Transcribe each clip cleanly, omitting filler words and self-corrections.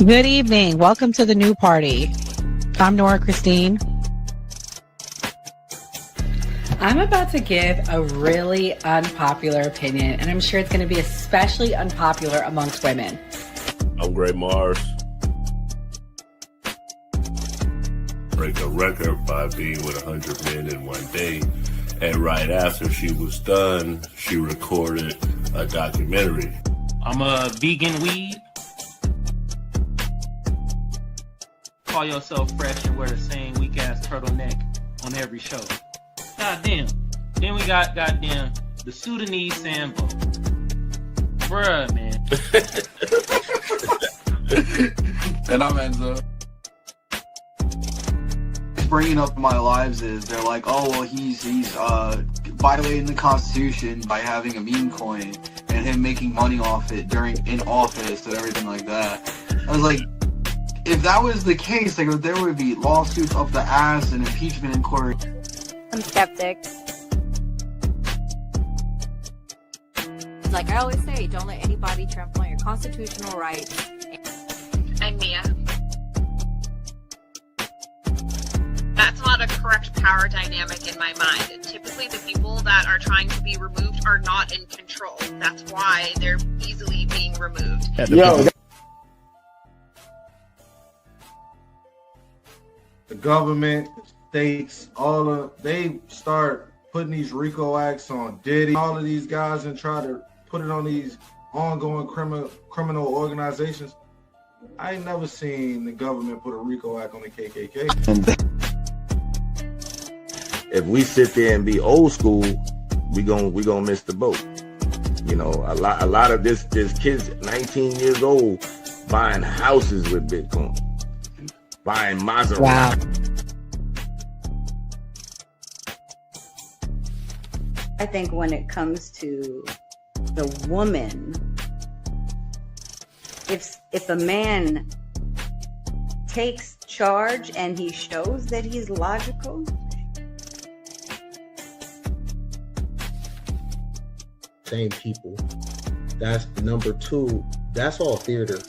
Good evening. Welcome to the new party. I'm Nora Christine. I'm about to give a really unpopular opinion, and I'm sure it's going to be especially unpopular amongst women. I'm Gray Mars. Break a record by being with 100 men in one day. And right after she was done, she recorded a documentary. I'm a vegan weed. Call yourself fresh and wear the same weak ass turtleneck on every show. Goddamn. Then we got goddamn the Sudanese Sambo. Bruh, man. And I'm Enzo. Bringing up my lives is they're like, oh well, he's violating the Constitution by having a meme coin and him making money off it in office and everything like that. I was like, if that was the case, like there would be lawsuits up the ass and impeachment inquiry. I'm skeptic. Like I always say, don't let anybody trample on your constitutional rights. I'm Mia. That's not a correct power dynamic in my mind. Typically, the people that are trying to be removed are not in control. That's why they're easily being removed. The government, states, they start putting these RICO acts on Diddy, all of these guys, and try to put it on these ongoing criminal organizations. I ain't never seen the government put a RICO act on the KKK. If we sit there and be old school, we gonna miss the boat. You know, a lot of this kids 19 years old buying houses with Bitcoin, buying Maserati. Wow. I think when it comes to the woman, if a man takes charge and he shows that he's logical, same people. That's number two. That's all theater.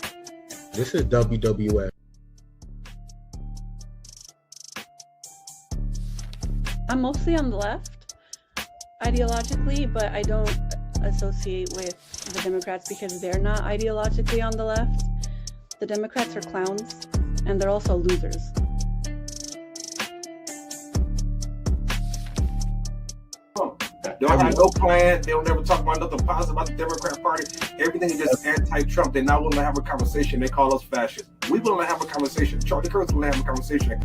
This is WWF. I'm mostly on the left ideologically, but I don't associate with the Democrats because they're not ideologically on the left. The Democrats are clowns, and they're also losers. They don't have no plan. They don't never talk about nothing positive about the Democrat Party. Everything is just anti-Trump. They're not willing to have a conversation. They call us fascists. We willing to have a conversation. Charlie Kirk's willing to have a conversation.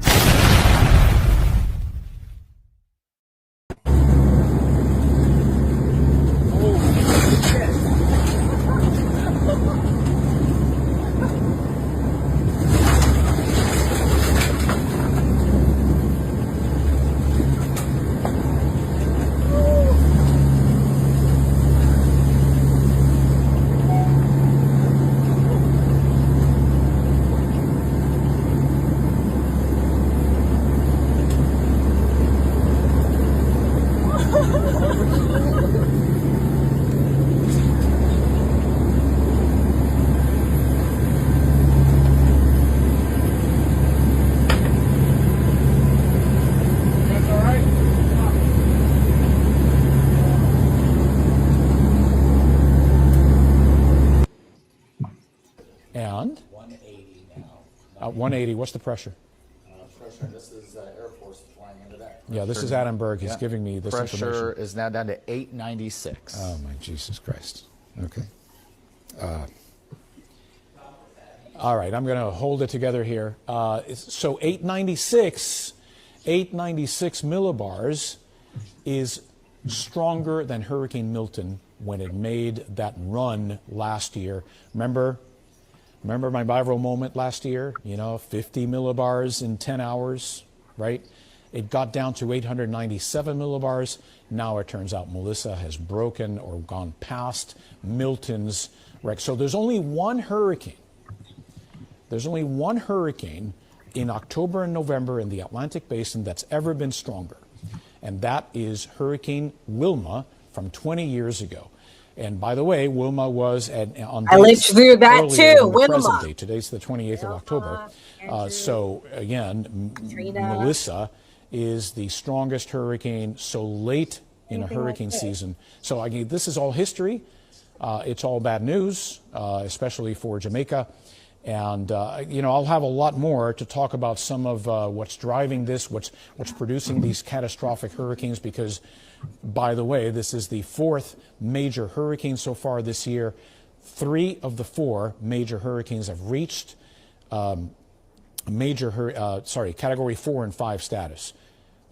And? 180 now. 180, what's the pressure? Pressure, this is Air Force flying into that. Yeah, this is Adam Berg. He's giving me this pressure information. is now down to 896. Oh, my Jesus Christ. Okay. All right, I'm going to hold it together here. So 896 millibars is stronger than Hurricane Milton when it made that run last year. Remember my viral moment last year? You know, 50 millibars in 10 hours, right? It got down to 897 millibars. Now it turns out Melissa has broken or gone past Milton's wreck. So there's only one hurricane. There's only one hurricane in October and November in the Atlantic Basin that's ever been stronger. And that is Hurricane Wilma from 20 years ago. And by the way, Wilma was on I lived dates through that earlier too, than the present Wilma. date. Today's the 28th of October. So again, Katrina. Melissa is the strongest hurricane so late in a hurricane season. So again, this is all history. It's all bad news, especially for Jamaica. And, I'll have a lot more to talk about some of what's driving this, what's producing these catastrophic hurricanes, because, by the way, this is the fourth major hurricane so far this year. 3 of the 4 major hurricanes have reached Category 4 and 5 status.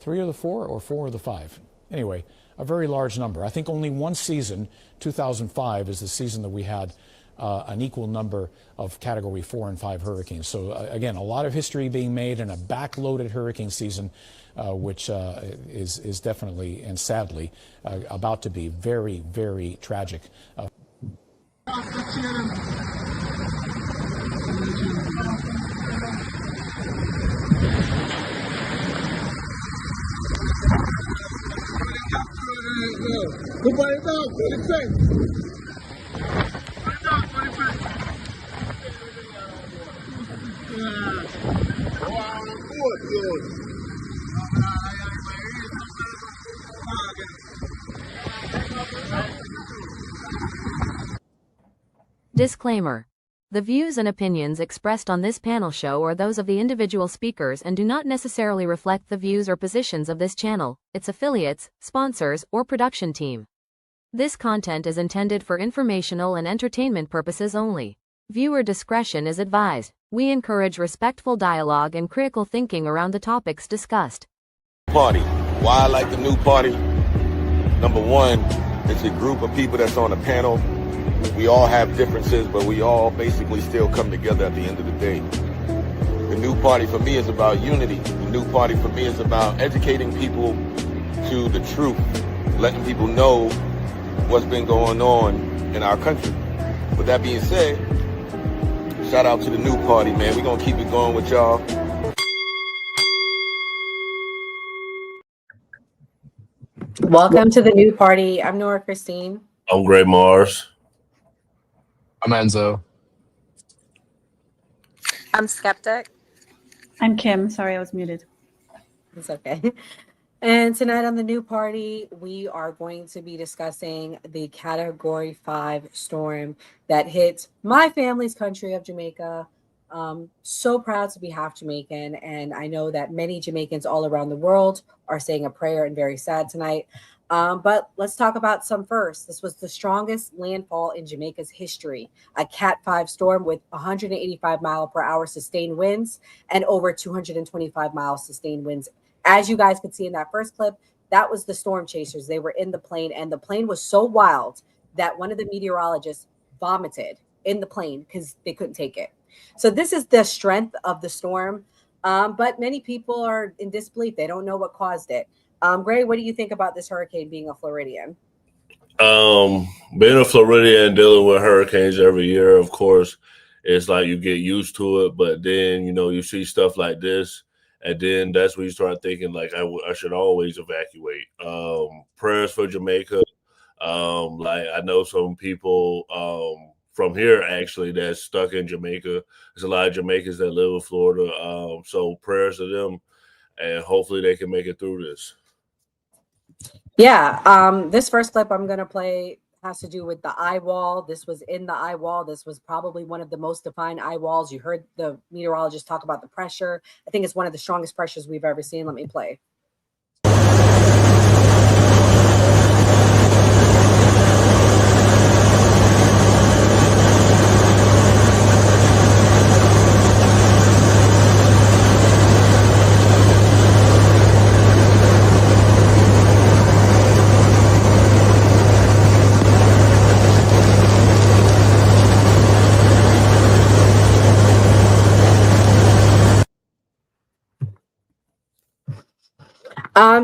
3 of the 4 or 4 of the 5? Anyway, a very large number. I think only one season, 2005, is the season that we had an equal number of Category 4 and 5 hurricanes. So again, a lot of history being made in a backloaded hurricane season, which is definitely and sadly about to be very, very tragic. Disclaimer. The views and opinions expressed on this panel show are those of the individual speakers and do not necessarily reflect the views or positions of this channel, its affiliates, sponsors, or production team. This content is intended for informational and entertainment purposes only. Viewer discretion is advised. We encourage respectful dialogue and critical thinking around the topics discussed. Party. Why I like the new party? Number one, it's a group of people that's on a panel. We all have differences, but we all basically still come together at the end of the day. The new party for me is about unity. The new party for me is about educating people to the truth, letting people know what's been going on in our country. With that being said, shout out to the new party, man. We're going to keep it going with y'all. Welcome to the new party. I'm Nora Christine. I'm Gray Mars. I'm Enzo. I'm Skeptic. I'm Kim. Sorry, I was muted. It's okay. And tonight on the new party, we are going to be discussing the Category 5 storm that hit my family's country of Jamaica. So proud to be half Jamaican, and I know that many Jamaicans all around the world are saying a prayer and very sad tonight. But let's talk about some first. This was the strongest landfall in Jamaica's history, a Cat 5 storm with 185 mile per hour sustained winds and over 225 miles sustained winds. As you guys could see in that first clip, that was the storm chasers. They were in the plane, and the plane was so wild that one of the meteorologists vomited in the plane because they couldn't take it. So this is the strength of the storm. But many people are in disbelief. They don't know what caused it. Gray, what do you think about this hurricane being a Floridian? Being a Floridian and dealing with hurricanes every year, of course, it's like you get used to it. But then, you see stuff like this, and then that's when you start thinking, like, I should always evacuate. Prayers for Jamaica. Like, I know some people from here, actually, that's stuck in Jamaica. There's a lot of Jamaicans that live in Florida. So prayers to them, and hopefully they can make it through this. Yeah, this first clip I'm going to play has to do with the eye wall. This was in the eye wall. This was probably one of the most defined eye walls. You heard the meteorologist talk about the pressure. I think it's one of the strongest pressures we've ever seen. Let me play.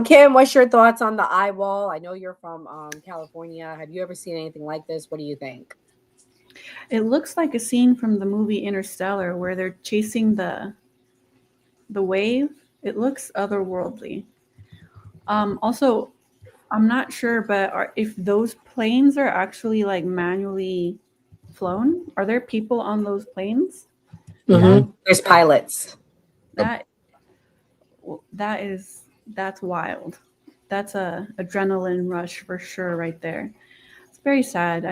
Kim, what's your thoughts on the eye wall? I know you're from California. Have you ever seen anything like this? What do you think? It looks like a scene from the movie Interstellar where they're chasing the wave. It looks otherworldly. Also, I'm not sure, but if those planes are actually like manually flown, are there people on those planes? Mm-hmm. There's pilots. That's wild. That's a adrenaline rush for sure right there. It's very sad.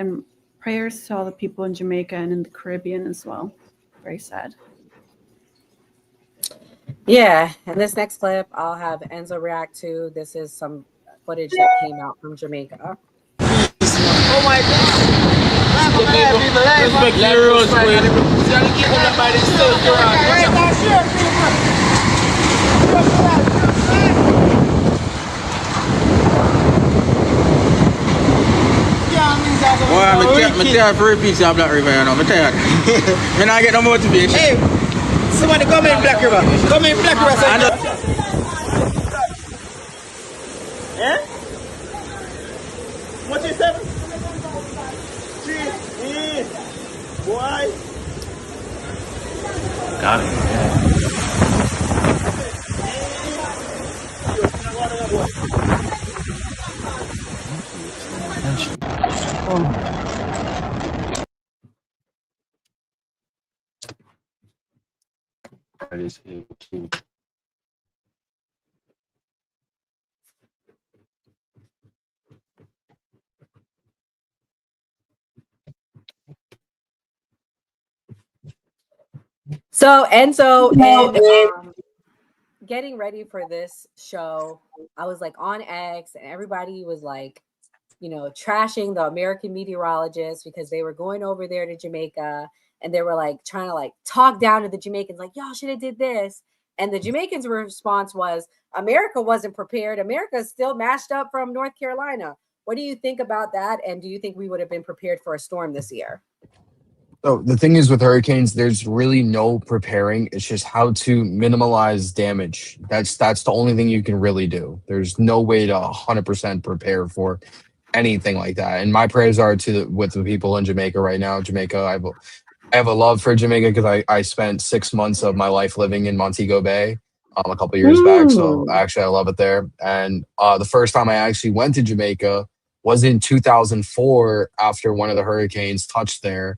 Prayers to all the people in Jamaica and in the Caribbean as well. Very sad. Yeah, and this next clip I'll have Enzo react to. This is some footage that came out from Jamaica. Oh my God! Respect your rules, Boy, I'm tired for a piece of Black River, you know. I'm tired. I not get no motivation. Hey, somebody come in Black River. Come in Black River. Eh? What is 7? 3, boy. Got it. That is able to. So Enzo and getting ready for this show, I was like on X and everybody was like, you know, trashing the American meteorologists because they were going over there to Jamaica and they were like trying to like talk down to the Jamaicans, like, y'all should have did this. And the Jamaicans' response was, America wasn't prepared. America is still mashed up from North Carolina. What do you think about that? And do you think we would have been prepared for a storm this year? So the thing is with hurricanes, there's really no preparing. It's just how to minimize damage. That's the only thing you can really do. There's no way to 100% prepare for anything like that. And my prayers are with the people in Jamaica right now. Jamaica, I have a love for Jamaica because I spent 6 months of my life living in Montego Bay a couple of years back. So actually, I love it there. And the first time I actually went to Jamaica was in 2004 after one of the hurricanes touched there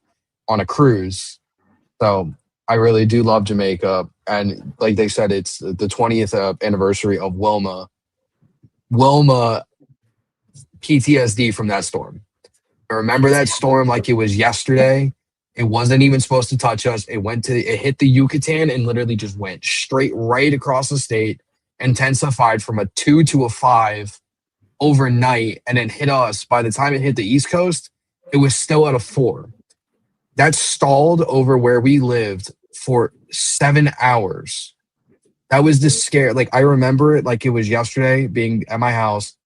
on a cruise. So I really do love Jamaica. And like they said, it's the 20th anniversary of Wilma. Wilma PTSD from that storm. I remember that storm like it was yesterday. It wasn't even supposed to touch us. It hit the Yucatan and literally just went straight right across the state, intensified from a 2 to a 5 overnight, and then hit us. By the time it hit the East Coast, it was still at a 4. That stalled over where we lived for 7 hours. That was the scare. Like, I remember it like it was yesterday, being at my house.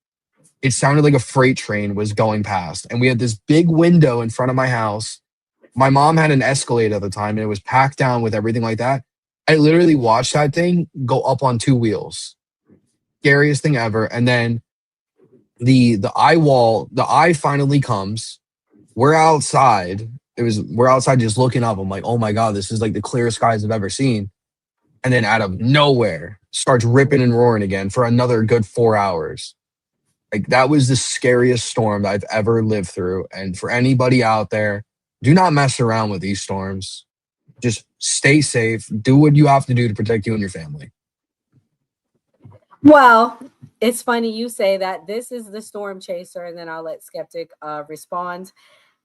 It sounded like a freight train was going past. And we had this big window in front of my house. My mom had an Escalade at the time, and it was packed down with everything like that. I literally watched that thing go up on 2 wheels. Scariest thing ever. And then the eye finally comes. We're outside. We're outside just looking up. I'm like, oh my God, this is like the clearest skies I've ever seen. And then out of nowhere, starts ripping and roaring again for another good 4 hours. Like, that was the scariest storm that I've ever lived through. And for anybody out there, do not mess around with these storms. Just stay safe. Do what you have to do to protect you and your family. Well, it's funny you say that. This is the storm chaser, and then I'll let Skeptic respond.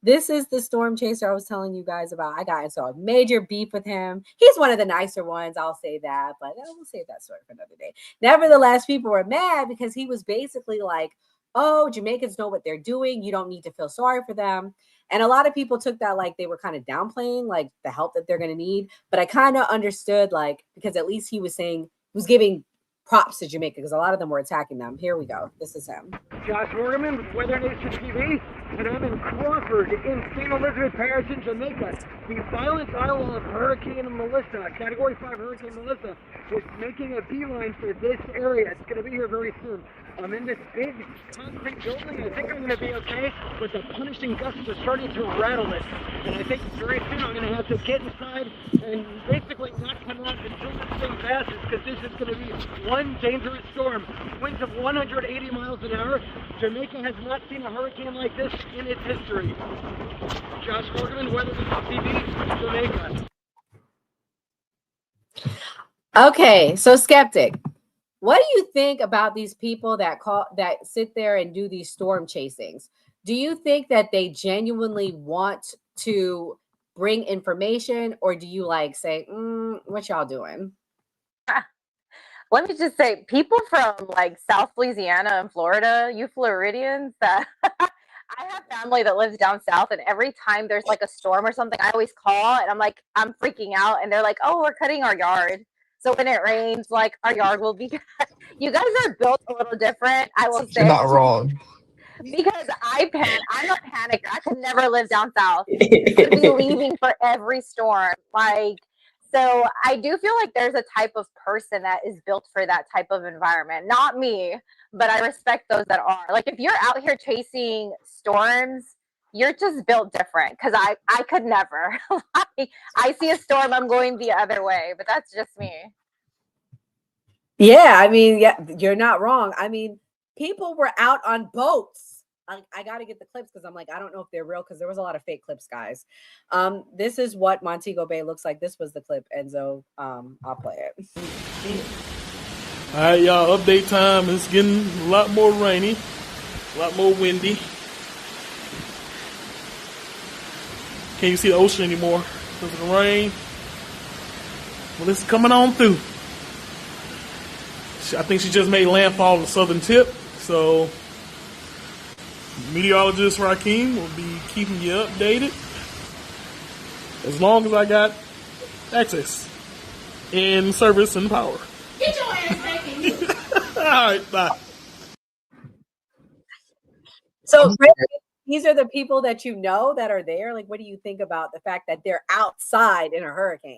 This is the storm chaser I was telling you guys about. I got into a major beef with him. He's one of the nicer ones, I'll say that, but we'll save that story for another day. Nevertheless, people were mad because he was basically like, oh, Jamaicans know what they're doing. You don't need to feel sorry for them. And a lot of people took that like they were kind of downplaying like the help that they're going to need. But I kind of understood, like, because at least he was giving props to Jamaica because a lot of them were attacking them. Here we go. This is him. Joshua, remember Weather Nation TV? and I'm in Crawford in St. Elizabeth Parish in Jamaica. The violent dialogue of Hurricane Melissa, Category 5 Hurricane Melissa, is making a beeline for this area. It's going to be here very soon. I'm in this big concrete building. I think I'm going to be okay, but the punishing gusts are starting to rattle it. And I think very soon I'm going to have to get inside and basically not come out until this thing passes, because this is going to be one dangerous storm. Winds of 180 miles an hour. Jamaica has not seen a hurricane like this in its history. Josh Morgan, Weather TV, Jamaica. Okay, so Skeptic, what do you think about these people that sit there and do these storm chasings? Do you think that they genuinely want to bring information, or do you like say, what y'all doing? Let me just say, people from like South Louisiana and Florida, you Floridians, that I have family that lives down south, and every time there's like a storm or something, I always call and I'm like, I'm freaking out, and they're like, oh, we're cutting our yard. So when it rains, like our yard will be cut. You guys are built a little different, I will say. You're not wrong. Because I'm a panicker. I could never live down south. To be leaving for every storm. So I do feel like there's a type of person that is built for that type of environment. Not me, but I respect those that are. Like if you're out here chasing storms, you're just built different, because I could never. I see a storm, I'm going the other way, but that's just me. Yeah, I mean, yeah, you're not wrong. I mean, people were out on boats. I got to get the clips because I'm like, I don't know if they're real, because there was a lot of fake clips, guys. This is what Montego Bay looks like. This was the clip, Enzo. I'll play it. All right, y'all, update time. It's getting a lot more rainy, a lot more windy. Can't even see the ocean anymore because of the rain. Well, it's coming on through. I think she just made landfall on the southern tip, so meteorologist Rakeem will be keeping you updated as long as I got access and service and power. Get your ass back in here. All right, bye. So these are the people that you know that are there. Like, what do you think about the fact that they're outside in a hurricane?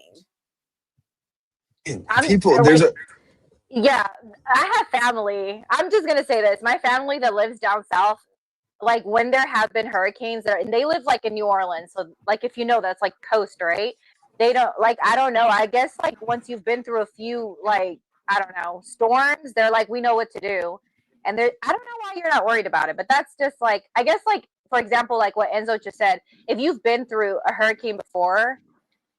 Yeah, I have family. I'm just going to say this. My family that lives down south, like when there have been hurricanes there, and they live like in New Orleans. So like, if you know, that's like coast, right? They don't like, I don't know. I guess like once you've been through a few, like, I don't know, storms, they're like, we know what to do. And I don't know why you're not worried about it, but that's just like, I guess like, for example, like what Enzo just said, if you've been through a hurricane before,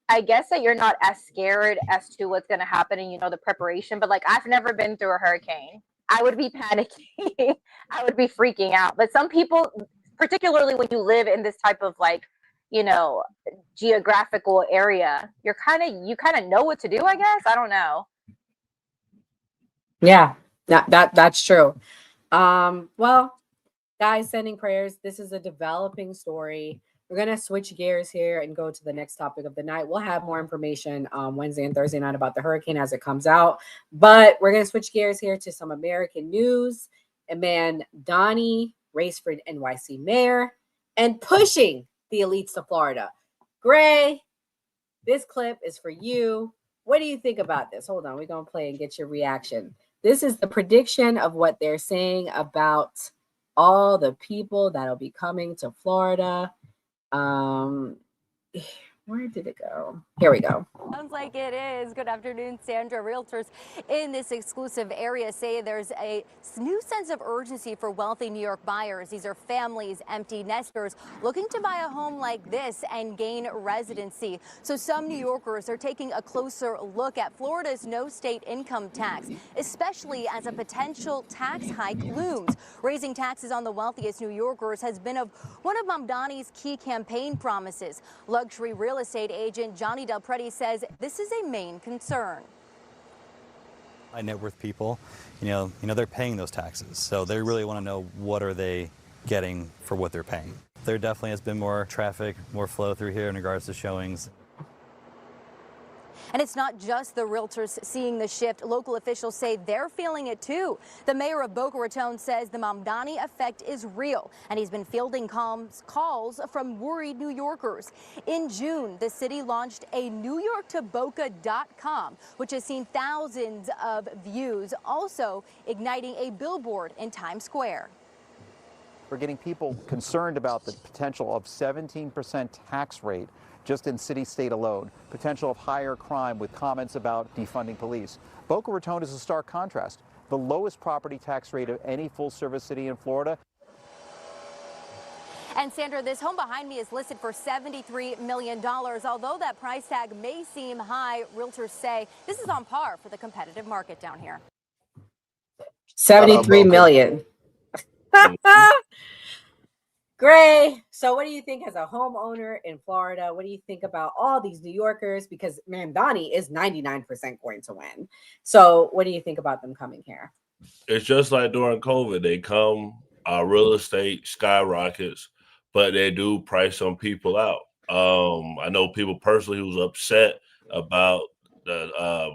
I guess that you're not as scared as to what's going to happen and, you know, the preparation. But like, I've never been through a hurricane. I would be panicking. I would be freaking out. But some people, particularly when you live in this type of like, you know, geographical area, you kind of know what to do, I guess. I don't know. Yeah, that's true. Well, guys, sending prayers. This is a developing story. We're going to switch gears here and go to the next topic of the night. We'll have more information Wednesday and Thursday night about the hurricane as it comes out. But we're going to switch gears here to some American news. A man, Donnie, race for NYC mayor, and pushing the elites to Florida. Gray, this clip is for you. What do you think about this? Hold on. We're going to play and get your reaction. This is the prediction of what they're saying about all the people that'll be coming to Florida. Where did it go? Here we go. Sounds like it is. Good afternoon, Sandra. Realtors in this exclusive area say there's a new sense of urgency for wealthy New York buyers. These are families, empty nesters looking to buy a home like this and gain residency. So some New Yorkers are taking a closer look at Florida's no state income tax, especially as a potential tax hike looms. Raising taxes on the wealthiest New Yorkers has been one of Mamdani's key campaign promises. Luxury real estate agent Johnny Del Preti says this is a main concern. High net worth people, you know, they're paying those taxes, so they really want to know what are they getting for what they're paying. There definitely has been more traffic, more flow through here in regards to showings. And it's not just the realtors seeing the shift. Local officials say they're feeling it too. The mayor of Boca Raton says the Mamdani effect is real, and he's been fielding calls from worried New Yorkers. In June, the city launched a NewYorkToBoca.com, which has seen thousands of views, also igniting a billboard in Times Square. We're getting people concerned about the potential of 17% tax rate just in city-state alone, potential of higher crime with comments about defunding police. Boca Raton is a stark contrast. The lowest property tax rate of any full-service city in Florida. And Sandra, this home behind me is listed for $73 million. Although that price tag may seem high, realtors say this is on par for the competitive market down here. 73 million. Gray. So what do you think as a homeowner in Florida? What do you think about all these New Yorkers? Because Mamdani is 99% going to win. So what do you think about them coming here? It's just like during COVID. They come, real estate skyrockets, but they do price some people out. I know people personally who's upset about the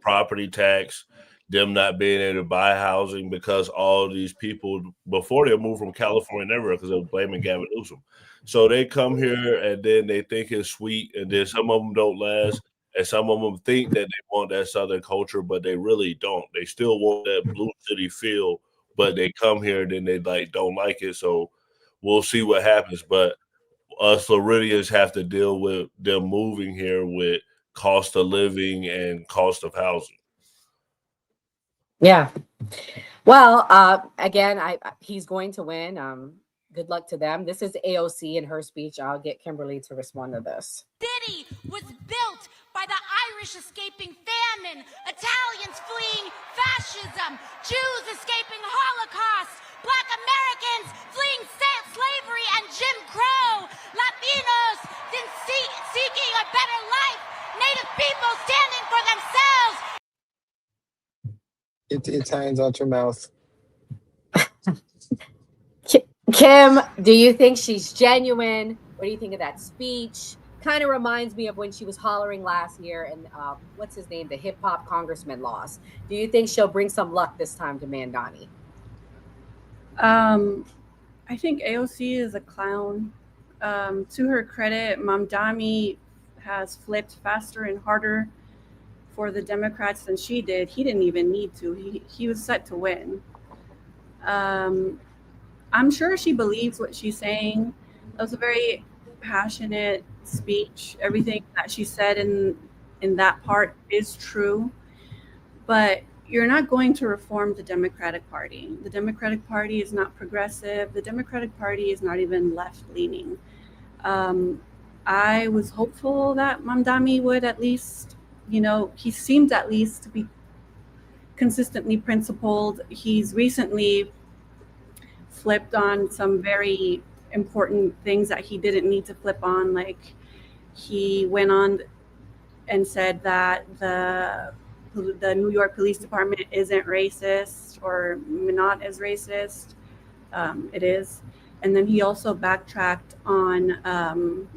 property tax, them not being able to buy housing because all these people before they moved from California and everywhere because they were blaming Gavin Newsom. So they come here and then they think it's sweet, and then some of them don't last, and some of them think that they want that Southern culture, but they really don't. They still want that blue city feel, but they come here and then they don't like it. So we'll see what happens. But us Floridians have to deal with them moving here with cost of living and cost of housing. Yeah. Well, again, he's going to win. Good luck to them. This is AOC in her speech. I'll get Kimberly to respond to this. City was built by the Irish escaping famine, Italians fleeing fascism, Jews escaping Holocaust, Black Americans fleeing slavery and Jim Crow, Latinos seeking a better life, Native people standing for themselves. It's hands out your mouth. Kim, do you think she's genuine? What do you think of that speech? Kind of reminds me of when she was hollering last year and what's his name? The hip hop congressman lost. Do you think she'll bring some luck this time to Mamdani? I think AOC is a clown. To her credit, Mamdani has flipped faster and harder for the Democrats than she did. He didn't even need to. He was set to win. I'm sure she believes what she's saying. It was a very passionate speech. Everything that she said in that part is true. But you're not going to reform the Democratic Party. The Democratic Party is not progressive. The Democratic Party is not even left-leaning. I was hopeful that Mamdani would at least, he seemed at least to be consistently principled. He's recently flipped on some very important things that he didn't need to flip on. Like he went on and said that the New York Police Department isn't racist or not as racist. It is. And then he also backtracked on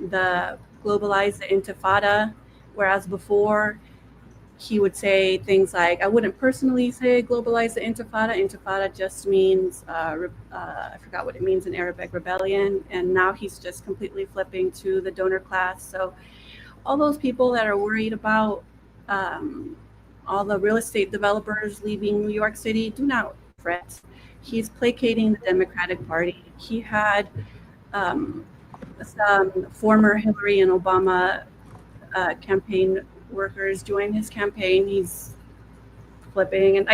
the globalize the intifada, whereas before he would say things like, I wouldn't personally say globalize the intifada. Intifada just means, I forgot what it means in Arabic, rebellion. And now he's just completely flipping to the donor class. So all those people that are worried about all the real estate developers leaving New York City, do not fret. He's placating the Democratic Party. He had some former Hillary and Obama campaign workers join his campaign. He's flipping. And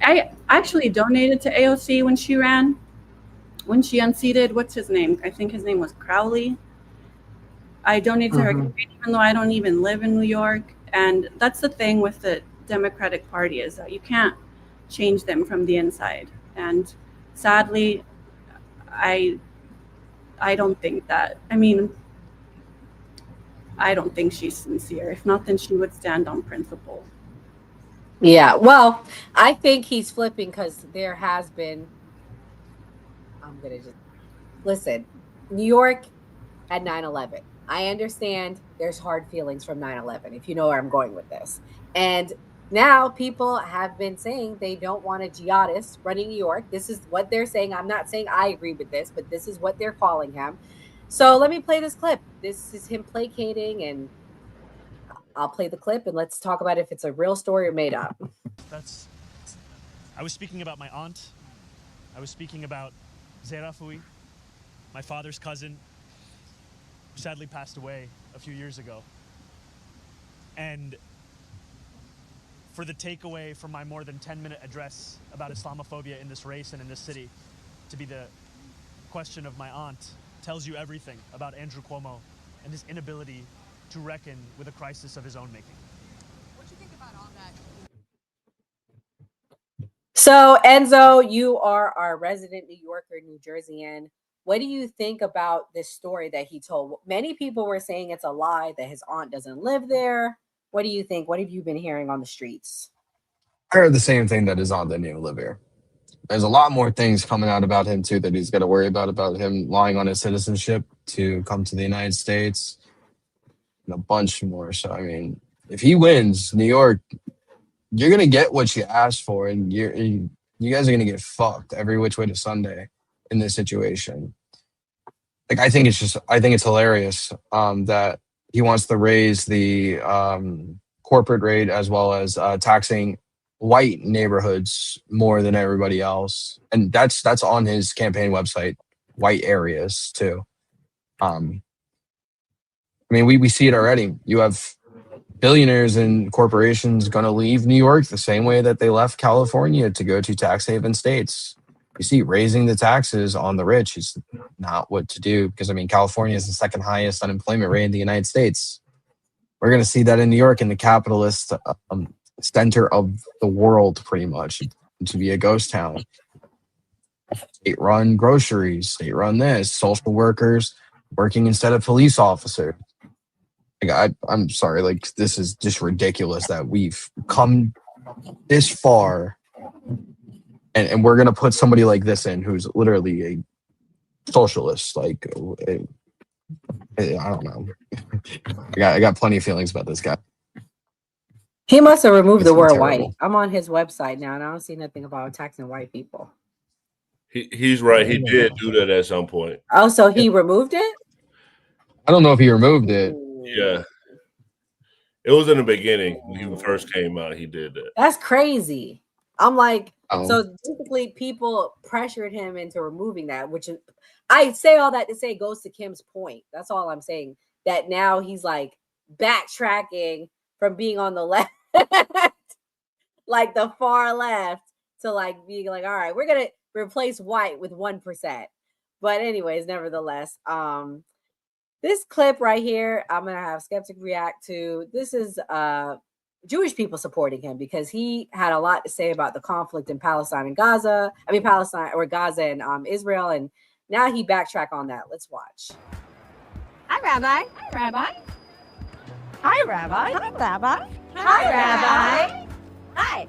I actually donated to AOC when she ran, when she unseated, what's his name? I think his name was Crowley. I donated to her campaign, even though I don't even live in New York. And that's the thing with the Democratic Party, is that you can't change them from the inside. And sadly, I don't think that. I mean, I don't think she's sincere. If not, then she would stand on principle. Yeah, well, I think he's flipping because there has been, I'm going to just, listen, New York had 9/11. I understand there's hard feelings from 9/11, if you know where I'm going with this. And now people have been saying they don't want a jihadist running New York. This is what they're saying. I'm not saying I agree with this, but this is what they're calling him. So let me play this clip. This is him placating, and I'll play the clip and let's talk about if it's a real story or made up. I was speaking about my aunt. I was speaking about Zerafui, my father's cousin, who sadly passed away a few years ago. And for the takeaway from my more than 10-minute address about Islamophobia in this race and in this city to be the question of my aunt tells you everything about Andrew Cuomo and his inability to reckon with a crisis of his own making. What do you think about all that? So, Enzo, you are our resident New Yorker, New Jerseyan. What do you think about this story that he told? Many people were saying it's a lie, that his aunt doesn't live there. What do you think? What have you been hearing on the streets? I heard the same thing, that his aunt didn't even live here. There's a lot more things coming out about him too that he's got to worry about him lying on his citizenship to come to the United States, and a bunch more. So I mean, if he wins New York, you're gonna get what you asked for, and you guys are gonna get fucked every which way to Sunday in this situation. Like I think it's hilarious that he wants to raise the corporate rate as well as taxing white neighborhoods more than everybody else, and that's on his campaign website. White areas too. I mean, we see it already. You have billionaires and corporations going to leave New York the same way that they left California to go to tax haven states. You see, raising the taxes on the rich is not what to do, because I mean, California is the second highest unemployment rate in the United States. We're going to see that in New York, in the capitalist center of the world, pretty much, to be a ghost town. State-run groceries, state-run this, social workers working instead of police officers. Like, I'm sorry, like this is just ridiculous that we've come this far, and we're gonna put somebody like this in who's literally a socialist. Like, I don't know. I got plenty of feelings about this guy. He must have removed It's the word terrible. white. I'm on his website now, and I don't see nothing about taxing white people. He's right. He did do that at some point. Oh, so he removed it? I don't know if he removed it. Yeah. It was in the beginning when he first came out. He did that. That's crazy. I'm like, Oh. so basically people pressured him into removing that, which is, I say all that to say goes to Kim's point. That's all I'm saying. That now he's like backtracking from being on the left, like the far left, to like being like, all right, we're gonna replace white with 1%. But anyways, nevertheless, this clip right here, I'm gonna have Skeptic react to. This is Jewish people supporting him because he had a lot to say about the conflict in Palestine and Gaza. I mean, Palestine or Gaza and Israel, and now he backtracked on that. Let's watch. Hi, Rabbi. Hi, Rabbi. Hi, Rabbi. Hi, Rabbi. Hi, Rabbi. Hi.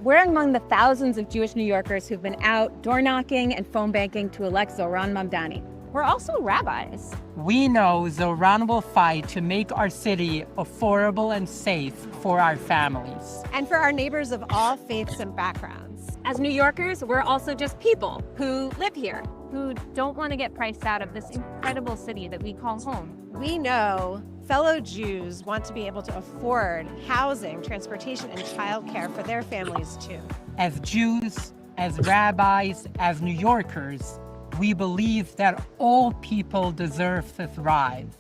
We're among the thousands of Jewish New Yorkers who've been out door knocking and phone banking to elect Zoran Mamdani. We're also rabbis. We know Zoran will fight to make our city affordable and safe for our families. And for our neighbors of all faiths and backgrounds. As New Yorkers, we're also just people who live here, who don't want to get priced out of this incredible city that we call home. We know fellow Jews want to be able to afford housing, transportation, and childcare for their families too. As Jews, as rabbis, as New Yorkers, we believe that all people deserve to thrive.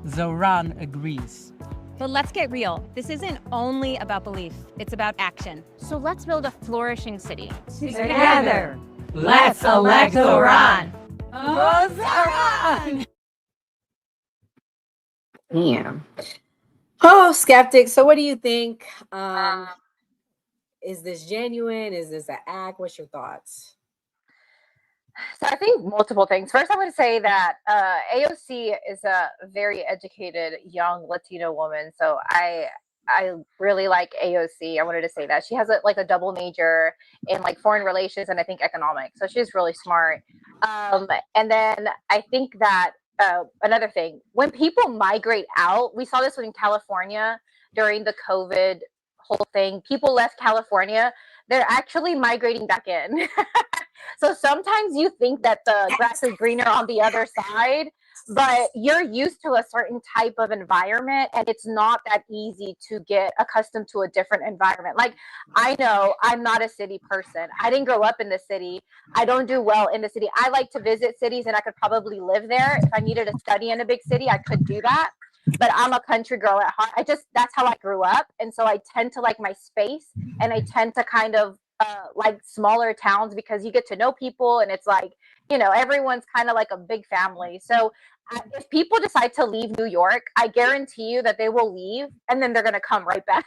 Zoran agrees. But let's get real. This isn't only about belief, it's about action. So let's build a flourishing city. Together, let's elect Zoran. Oh, Zoran! Yeah. Oh, Skeptic. So what do you think? Is this genuine? Is this an act? What's your thoughts? So I think multiple things. First, I would say that AOC is a very educated young Latino woman. So I really like AOC. I wanted to say that she has a double major in like foreign relations and I think economics. So she's really smart. And then I think that another thing, when people migrate out, we saw this in California during the COVID whole thing. People left California, they're actually migrating back in. So sometimes you think that the grass is greener on the other side, but you're used to a certain type of environment, and it's not that easy to get accustomed to a different environment. Like, I know I'm not a city person. I didn't grow up in the city. I don't do well in the city. I like to visit cities, and I could probably live there. If I needed to study in a big city, I could do that. But I'm a country girl at heart. That's how I grew up. And so I tend to like my space, and I tend to kind of like smaller towns because you get to know people, and it's like, everyone's kind of like a big family. So if people decide to leave New York, I guarantee you that they will leave and then they're going to come right back.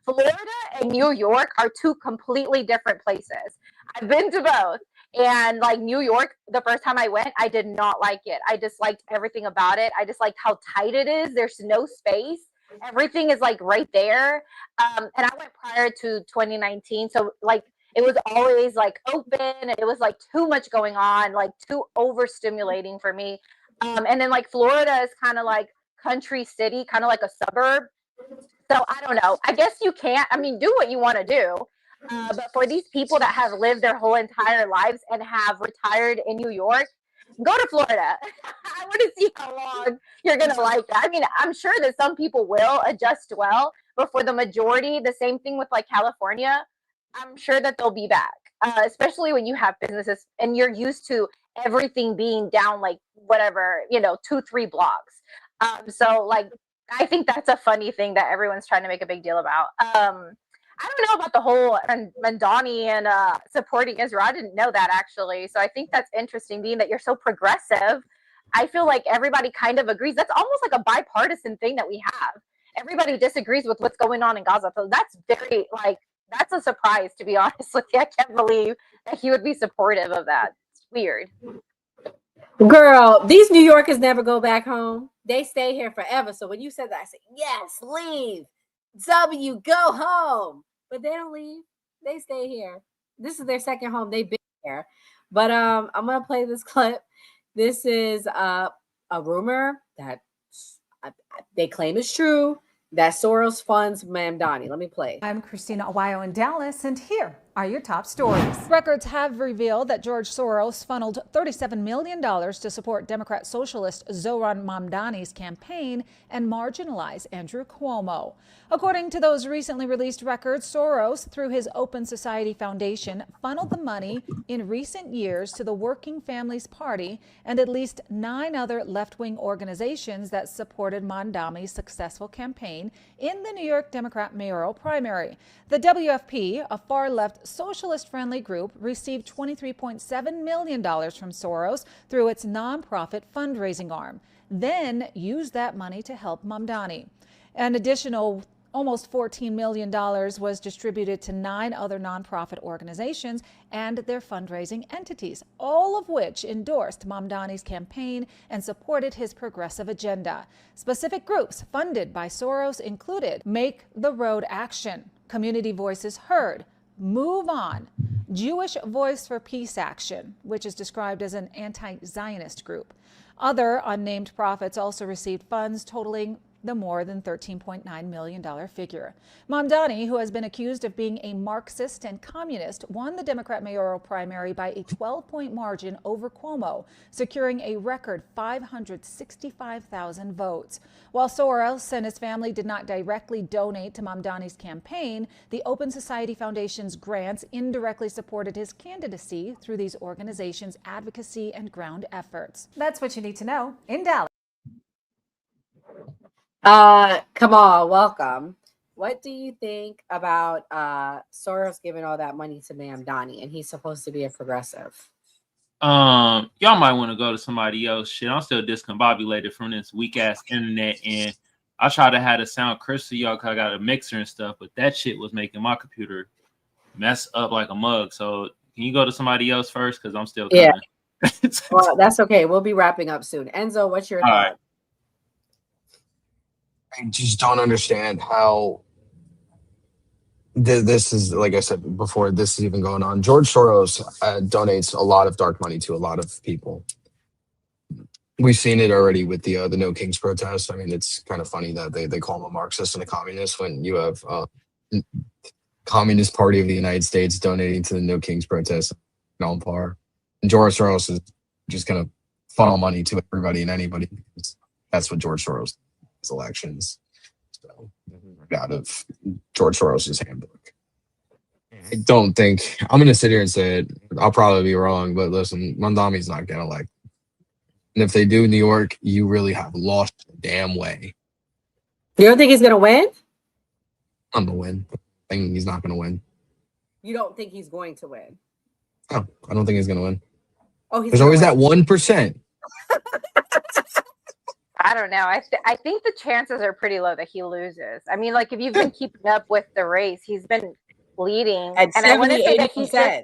Florida and New York are two completely different places. I've been to both. And like New York, the first time I went, I did not like it. I disliked everything about it. I just liked how tight it is. There's no space. Everything is like right there. And I went prior to 2019. So like it was always like open, and it was like too much going on, like too overstimulating for me. And then like Florida is kind of like country city, kind of like a suburb. So I don't know. I guess you can't, do what you want to do. But for these people that have lived their whole entire lives and have retired in New York, go to Florida. I want to see how long you're going to like that. I'm sure that some people will adjust well, but for the majority, the same thing with like California, I'm sure that they'll be back, especially when you have businesses and you're used to everything being down like whatever, 2-3 blocks. So like, I think that's a funny thing that everyone's trying to make a big deal about. I don't know about the whole Mamdani and supporting Israel. I didn't know that actually. So I think that's interesting, being that you're so progressive. I feel like everybody kind of agrees. That's almost like a bipartisan thing that we have. Everybody disagrees with what's going on in Gaza. So that's that's a surprise, to be honest with you. I can't believe that he would be supportive of that. It's weird. Girl, these New Yorkers never go back home. They stay here forever. So when you said that, I said, yes, leave. W, go home. But they don't leave. They stay here. This is their second home. They've been here. But I'm going to play this clip. This is a rumor that they claim is true, that Soros funds Mamdani. Let me play. I'm Christina Awayo in Dallas, and here are your top stories. Records have revealed that George Soros funneled $37 million to support Democrat socialist Zoran Mamdani's campaign and marginalize Andrew Cuomo. According to those recently released records, Soros, through his Open Society Foundation, funneled the money in recent years to the Working Families Party and at least 9 other left-wing organizations that supported Mamdani's successful campaign in the New York Democrat mayoral primary. The WFP, a far-left socialist-friendly group, received $23.7 million from Soros through its nonprofit fundraising arm, then used that money to help Mamdani. An additional almost $14 million was distributed to 9 other nonprofit organizations and their fundraising entities, all of which endorsed Mamdani's campaign and supported his progressive agenda. Specific groups funded by Soros included Make the Road Action, Community Voices Heard, Move On, Jewish Voice for Peace Action, which is described as an anti-Zionist group. Other unnamed profits also received funds totaling the more than $13.9 million figure. Mamdani, who has been accused of being a Marxist and communist, won the Democrat mayoral primary by a 12-point margin over Cuomo, securing a record 565,000 votes. While Soros and his family did not directly donate to Mamdani's campaign, the Open Society Foundation's grants indirectly supported his candidacy through these organizations' advocacy and ground efforts. That's what you need to know in Dallas. Kamal, welcome. What do you think about Soros giving all that money to Mamdani, and he's supposed to be a progressive? Y'all might want to go to somebody else. Shit, I'm still discombobulated from this weak ass internet, and I try to have the sound crisp to y'all because I got a mixer and stuff, but that shit was making my computer mess up like a mug. So can you go to somebody else first? Because I'm still coming. Yeah. Well, that's okay. We'll be wrapping up soon. Enzo, what's your thought? Right. I just don't understand how this is, like I said before, this is even going on. George Soros donates a lot of dark money to a lot of people. We've seen it already with the No Kings protest. I mean, it's kind of funny that they call him a Marxist and a communist when you have Communist Party of the United States donating to the No Kings protest on par. And George Soros is just going to funnel money to everybody and anybody. That's what George Soros does, elections. So, out of George Soros's handbook. I don't think, I'm going to sit here and say it. I'll probably be wrong, but listen, Mamdani's not going to elect. And if they do New York, you really have lost the damn way. You don't think he's gonna win? I'm going to win. I think he's not going to win. You don't think he's going to win? No, I don't think he's going to win. Oh, he's There's always that 1%. I don't know. I think the chances are pretty low that he loses. I mean, like if you've been keeping up with the race, he's been leading, At and I want to say that 80%.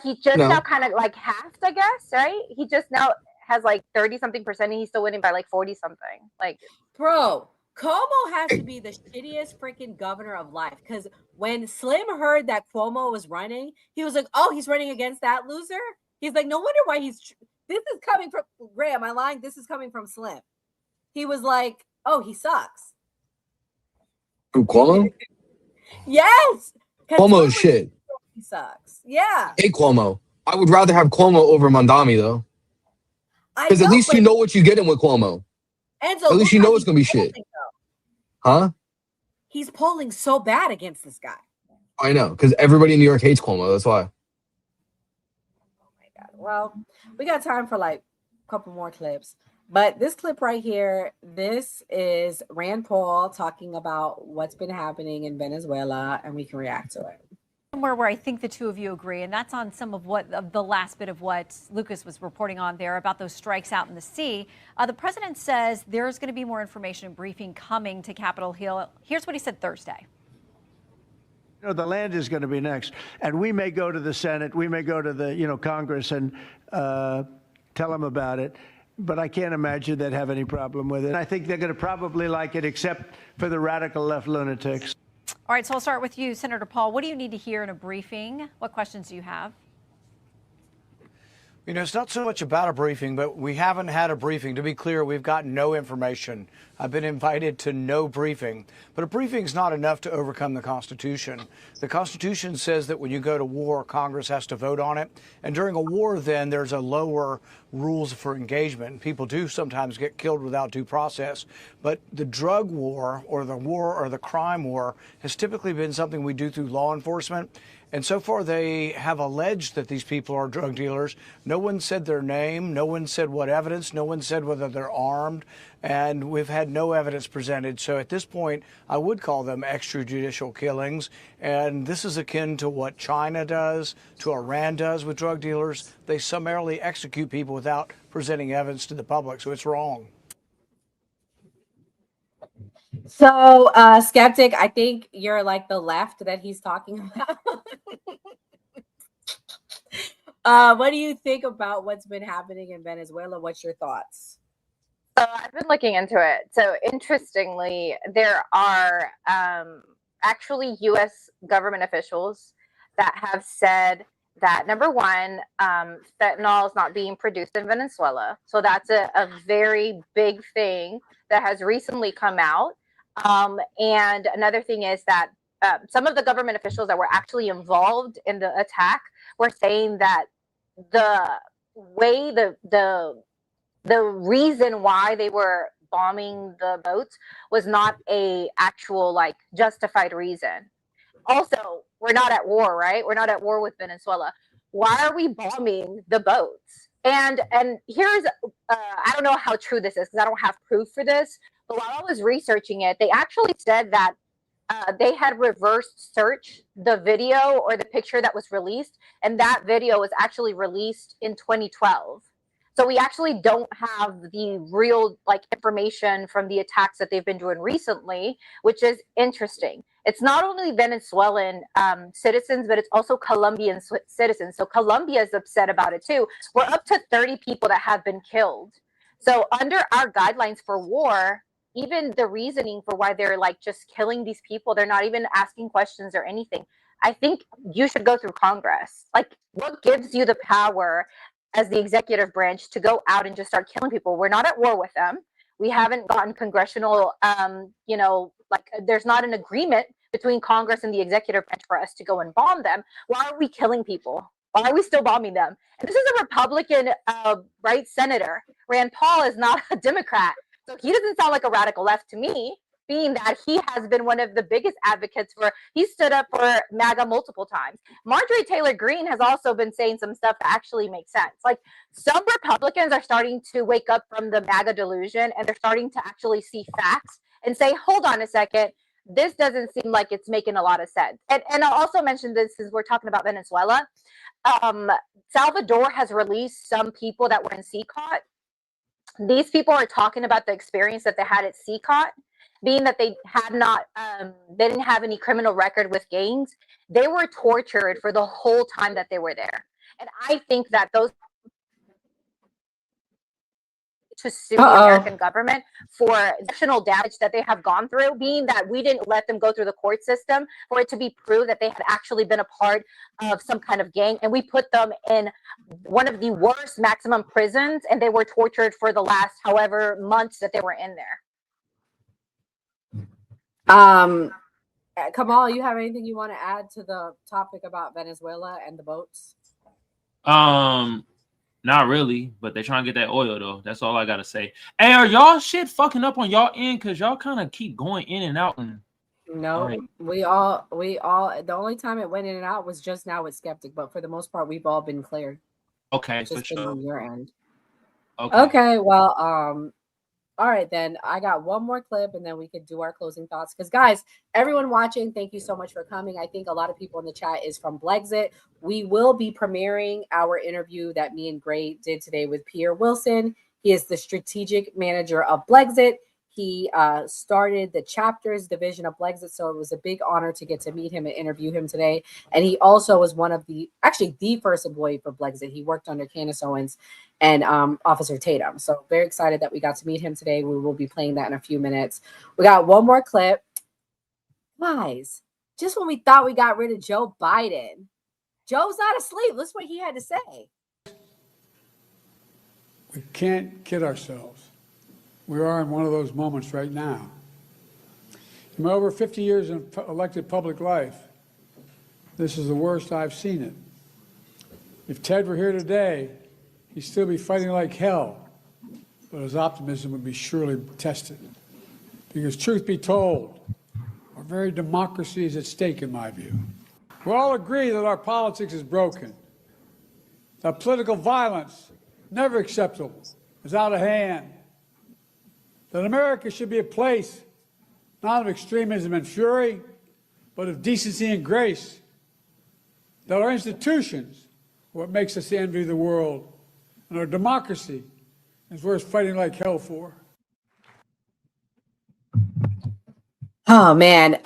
he just No. now kind of like halved, I guess, right? He just now has like 30-something%, and he's still winning by like 40-something. Like, Bro, Cuomo has to be the shittiest freaking governor of life. Because when Slim heard that Cuomo was running, he was like, "Oh, he's running against that loser." He's like, "No wonder why he's." This is coming from Ray. Am I lying? This is coming from Slim. He was like, "Oh, he sucks." Who, Cuomo? Yes. 'Cause Cuomo is shit. He sucks. Yeah. Hey, Cuomo. I would rather have Cuomo over Mamdani, though. I Because at know, least you know what you get in with Cuomo. Enzo, At look least you how know he's it's going to be shit. polling, though. Huh? He's polling so bad against this guy. I know. Because everybody in New York hates Cuomo. That's why. Well, we got time for like a couple more clips. But this clip right here, this is Rand Paul talking about what's been happening in Venezuela, and we can react to it. Somewhere where I think the two of you agree, and that's on some of the last bit of what Lucas was reporting on there about those strikes out in the sea. The president says there's going to be more information and briefing coming to Capitol Hill. Here's what he said Thursday. You know, the land is going to be next, and we may go to the Senate, we may go to the Congress and tell them about it. But I can't imagine they'd have any problem with it. I think they're going to probably like it, except for the radical left lunatics. All right, so I'll start with you, Senator Paul. What do you need to hear in a briefing? What questions do you have? You know, it's not so much about a briefing, but we haven't had a briefing. To be clear, we've got no information. I've been invited to no briefing. But a briefing is not enough to overcome the Constitution. The Constitution says that when you go to war, Congress has to vote on it. And during a war, then, there's a lower rules for engagement. People do sometimes get killed without due process. But the drug war or the crime war has typically been something we do through law enforcement. And so far, they have alleged that these people are drug dealers. No one said their name. No one said what evidence. No one said whether they're armed. And we've had no evidence presented. So at this point, I would call them extrajudicial killings. And this is akin to what China does, to Iran does with drug dealers. They summarily execute people without presenting evidence to the public. So it's wrong. So, Skeptic, I think you're like the left that he's talking about. What do you think about what's been happening in Venezuela? What's your thoughts? So I've been looking into it. So interestingly, there are actually U.S. government officials that have said that, number one, fentanyl is not being produced in Venezuela. So that's a very big thing that has recently come out. And another thing is that some of the government officials that were actually involved in the attack were saying that the way the reason why they were bombing the boats was not a actual like justified reason. Also, we're not at war, right? We're not at war with Venezuela. Why are we bombing the boats? And here's I don't know how true this is because I don't have proof for this. But while I was researching it, they actually said that they had reverse searched the video or the picture that was released, and that video was actually released in 2012. So we actually don't have the real like information from the attacks that they've been doing recently, which is interesting. It's not only Venezuelan citizens, but it's also Colombian citizens. So Colombia is upset about it too. We're up to 30 people that have been killed. So under our guidelines for war, even the reasoning for why they're like just killing these people, they're not even asking questions or anything. I think you should go through Congress. Like, what gives you the power as the executive branch to go out and just start killing people. We're not at war with them. We haven't gotten congressional, there's not an agreement between Congress and the executive branch for us to go and bomb them. Why are we killing people? Why are we still bombing them? And this is a Republican, senator. Rand Paul is not a Democrat. So he doesn't sound like a radical left to me, being that he has been one of the biggest advocates he stood up for MAGA multiple times. Marjorie Taylor Greene has also been saying some stuff that actually makes sense. Like, some Republicans are starting to wake up from the MAGA delusion, and they're starting to actually see facts and say, hold on a second, this doesn't seem like it's making a lot of sense. And I'll also mention this as we're talking about Venezuela. Salvador has released some people that were in CCOT. These people are talking about the experience that they had at CCOT, being that they didn't have any criminal record with gangs. They were tortured for the whole time that they were there. And I think that those to sue the American government for additional damage that they have gone through, being that we didn't let them go through the court system for it to be proved that they had actually been a part of some kind of gang. And we put them in one of the worst maximum prisons, and they were tortured for the last however months that they were in there. Kamal, you have anything you want to add to the topic about Venezuela and the boats? Not really, but they're trying to get that oil though. That's all I gotta say. Hey, are y'all shit fucking up on y'all end? Cause y'all kind of keep going in and out. No, we all. The only time it went in and out was just now with Skeptic, but for the most part, we've all been cleared. Okay, just been on your end. Okay. Well, all right, then I got one more clip and then we could do our closing thoughts. Because guys, everyone watching, thank you so much for coming. I think a lot of people in the chat is from Blexit. We will be premiering our interview that me and Gray did today with Pierre Wilson. He is the strategic manager of Blexit. He started the chapters division of Blexit, so it was a big honor to get to meet him and interview him today. And he also was one of the first employee for Blexit. He worked under Candace Owens and Officer Tatum. So very excited that we got to meet him today. We will be playing that in a few minutes. We got one more clip. Guys, just when we thought we got rid of Joe Biden, Joe's not asleep. Listen what he had to say. We can't kid ourselves. We are in one of those moments right now. In my over 50 years in elected public life, this is the worst I've seen it. If Ted were here today, he'd still be fighting like hell, but his optimism would be surely tested. Because truth be told, our very democracy is at stake in my view. We all agree that our politics is broken, that political violence, never acceptable, is out of hand, that America should be a place not of extremism and fury, but of decency and grace, that our institutions are what makes us the envy of the world, and our democracy is worth fighting like hell for. Oh, man.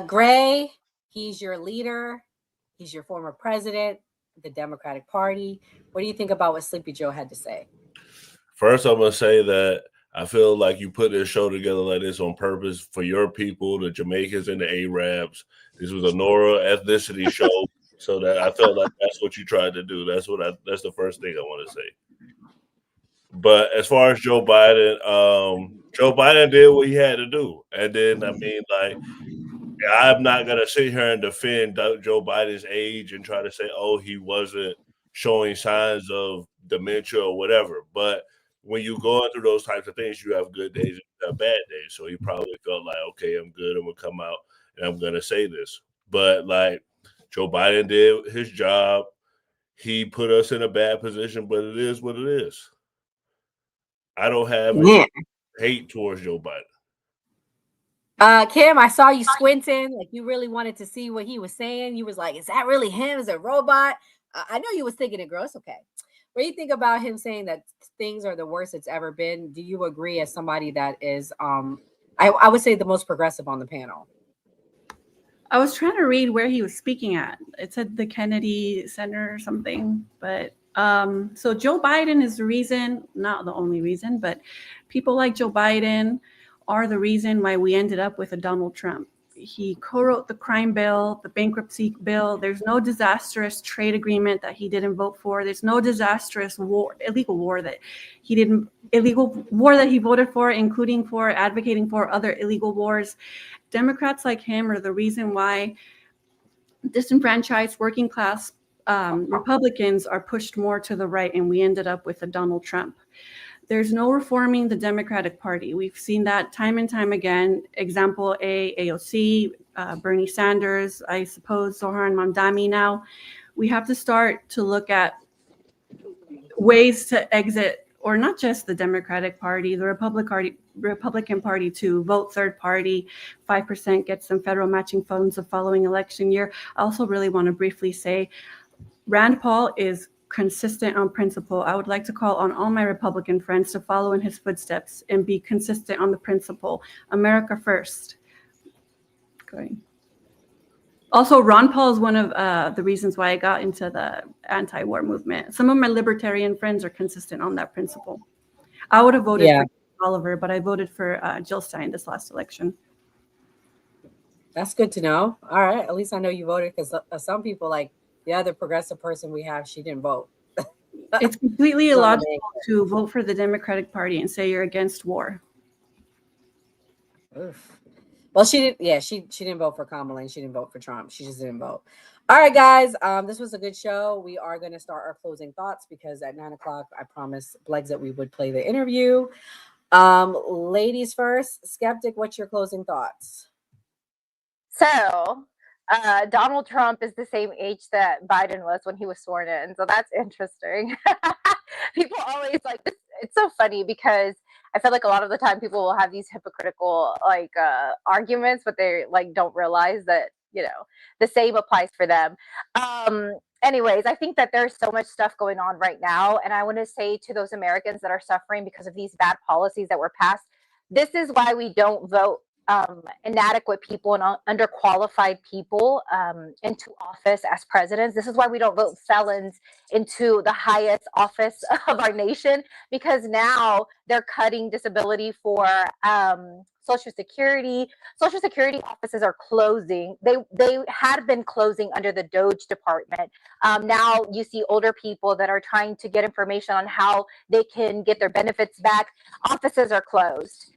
Gray, he's your leader. He's your former president, the Democratic Party. What do you think about what Sleepy Joe had to say? First, I'm going to say that I feel like you put this show together like this on purpose for your people, the Jamaicans and the Arabs. This was a Nora ethnicity show, so that I felt like that's what you tried to do. That's the first thing I want to say. But as far as Joe Biden did what he had to do. And then, I mean, like, I'm not going to sit here and defend Joe Biden's age and try to say, oh, he wasn't showing signs of dementia or whatever. But when you go through those types of things, you have good days and you have bad days. So he probably felt like, okay, I'm good. I'm going to come out and I'm going to say this. But, like, Joe Biden did his job. He put us in a bad position, but it is what it is. I don't have any hate towards Joe Biden. Kim, I saw you squinting, like you really wanted to see what he was saying. You was like, is that really him? Is it a robot? I know you was thinking it, girl. It's okay. What do you think about him saying that things are the worst it's ever been? Do you agree as somebody that is, I would say the most progressive on the panel? I was trying to read where he was speaking at. It said the Kennedy Center or something, but so Joe Biden is the reason, not the only reason, but people like Joe Biden are the reason why we ended up with a Donald Trump. He co-wrote the crime bill, the bankruptcy bill. There's no disastrous trade agreement that he didn't vote for. There's no disastrous illegal war that he voted for, including for advocating for other illegal wars. Democrats like him are the reason why disenfranchised working class Republicans are pushed more to the right, and we ended up with a Donald Trump. There's no reforming the Democratic Party. We've seen that time and time again. Example A, AOC, Bernie Sanders, I suppose Zohran Mamdani now. We have to start to look at ways to exit, or not just the Democratic Party, the Republican Party too. Vote third party, 5% gets some federal matching funds the following election year. I also really want to briefly say Rand Paul is consistent on principle. I would like to call on all my Republican friends to follow in his footsteps and be consistent on the principle. America first. Okay. Also, Ron Paul is one of the reasons why I got into the anti-war movement. Some of my libertarian friends are consistent on that principle. I would have voted for Oliver, but I voted for Jill Stein this last election. That's good to know. All right. At least I know you voted, because some people, like the other progressive person we have, she didn't vote. It's completely illogical to vote for the Democratic Party and say you're against war. Oof. Well, she didn't. Yeah, she didn't vote for Kamala, and she didn't vote for Trump. She just didn't vote. All right, guys. This was a good show. We are going to start our closing thoughts, because at 9 o'clock, I promised Blegs that we would play the interview. Ladies first. Skeptic, what's your closing thoughts? So, Donald Trump is the same age that Biden was when he was sworn in. So that's interesting. People always like this. It's so funny, because I feel like a lot of the time people will have these hypocritical arguments, but they don't realize that, the same applies for them. Anyways, I think that there's so much stuff going on right now. And I want to say to those Americans that are suffering because of these bad policies that were passed, this is why we don't vote inadequate people and underqualified people into office as presidents. This is why we don't vote felons into the highest office of our nation, because now they're cutting disability for Social Security. Social Security offices are closing. They had been closing under the Doge department. Now you see older people that are trying to get information on how they can get their benefits back. Offices are closed.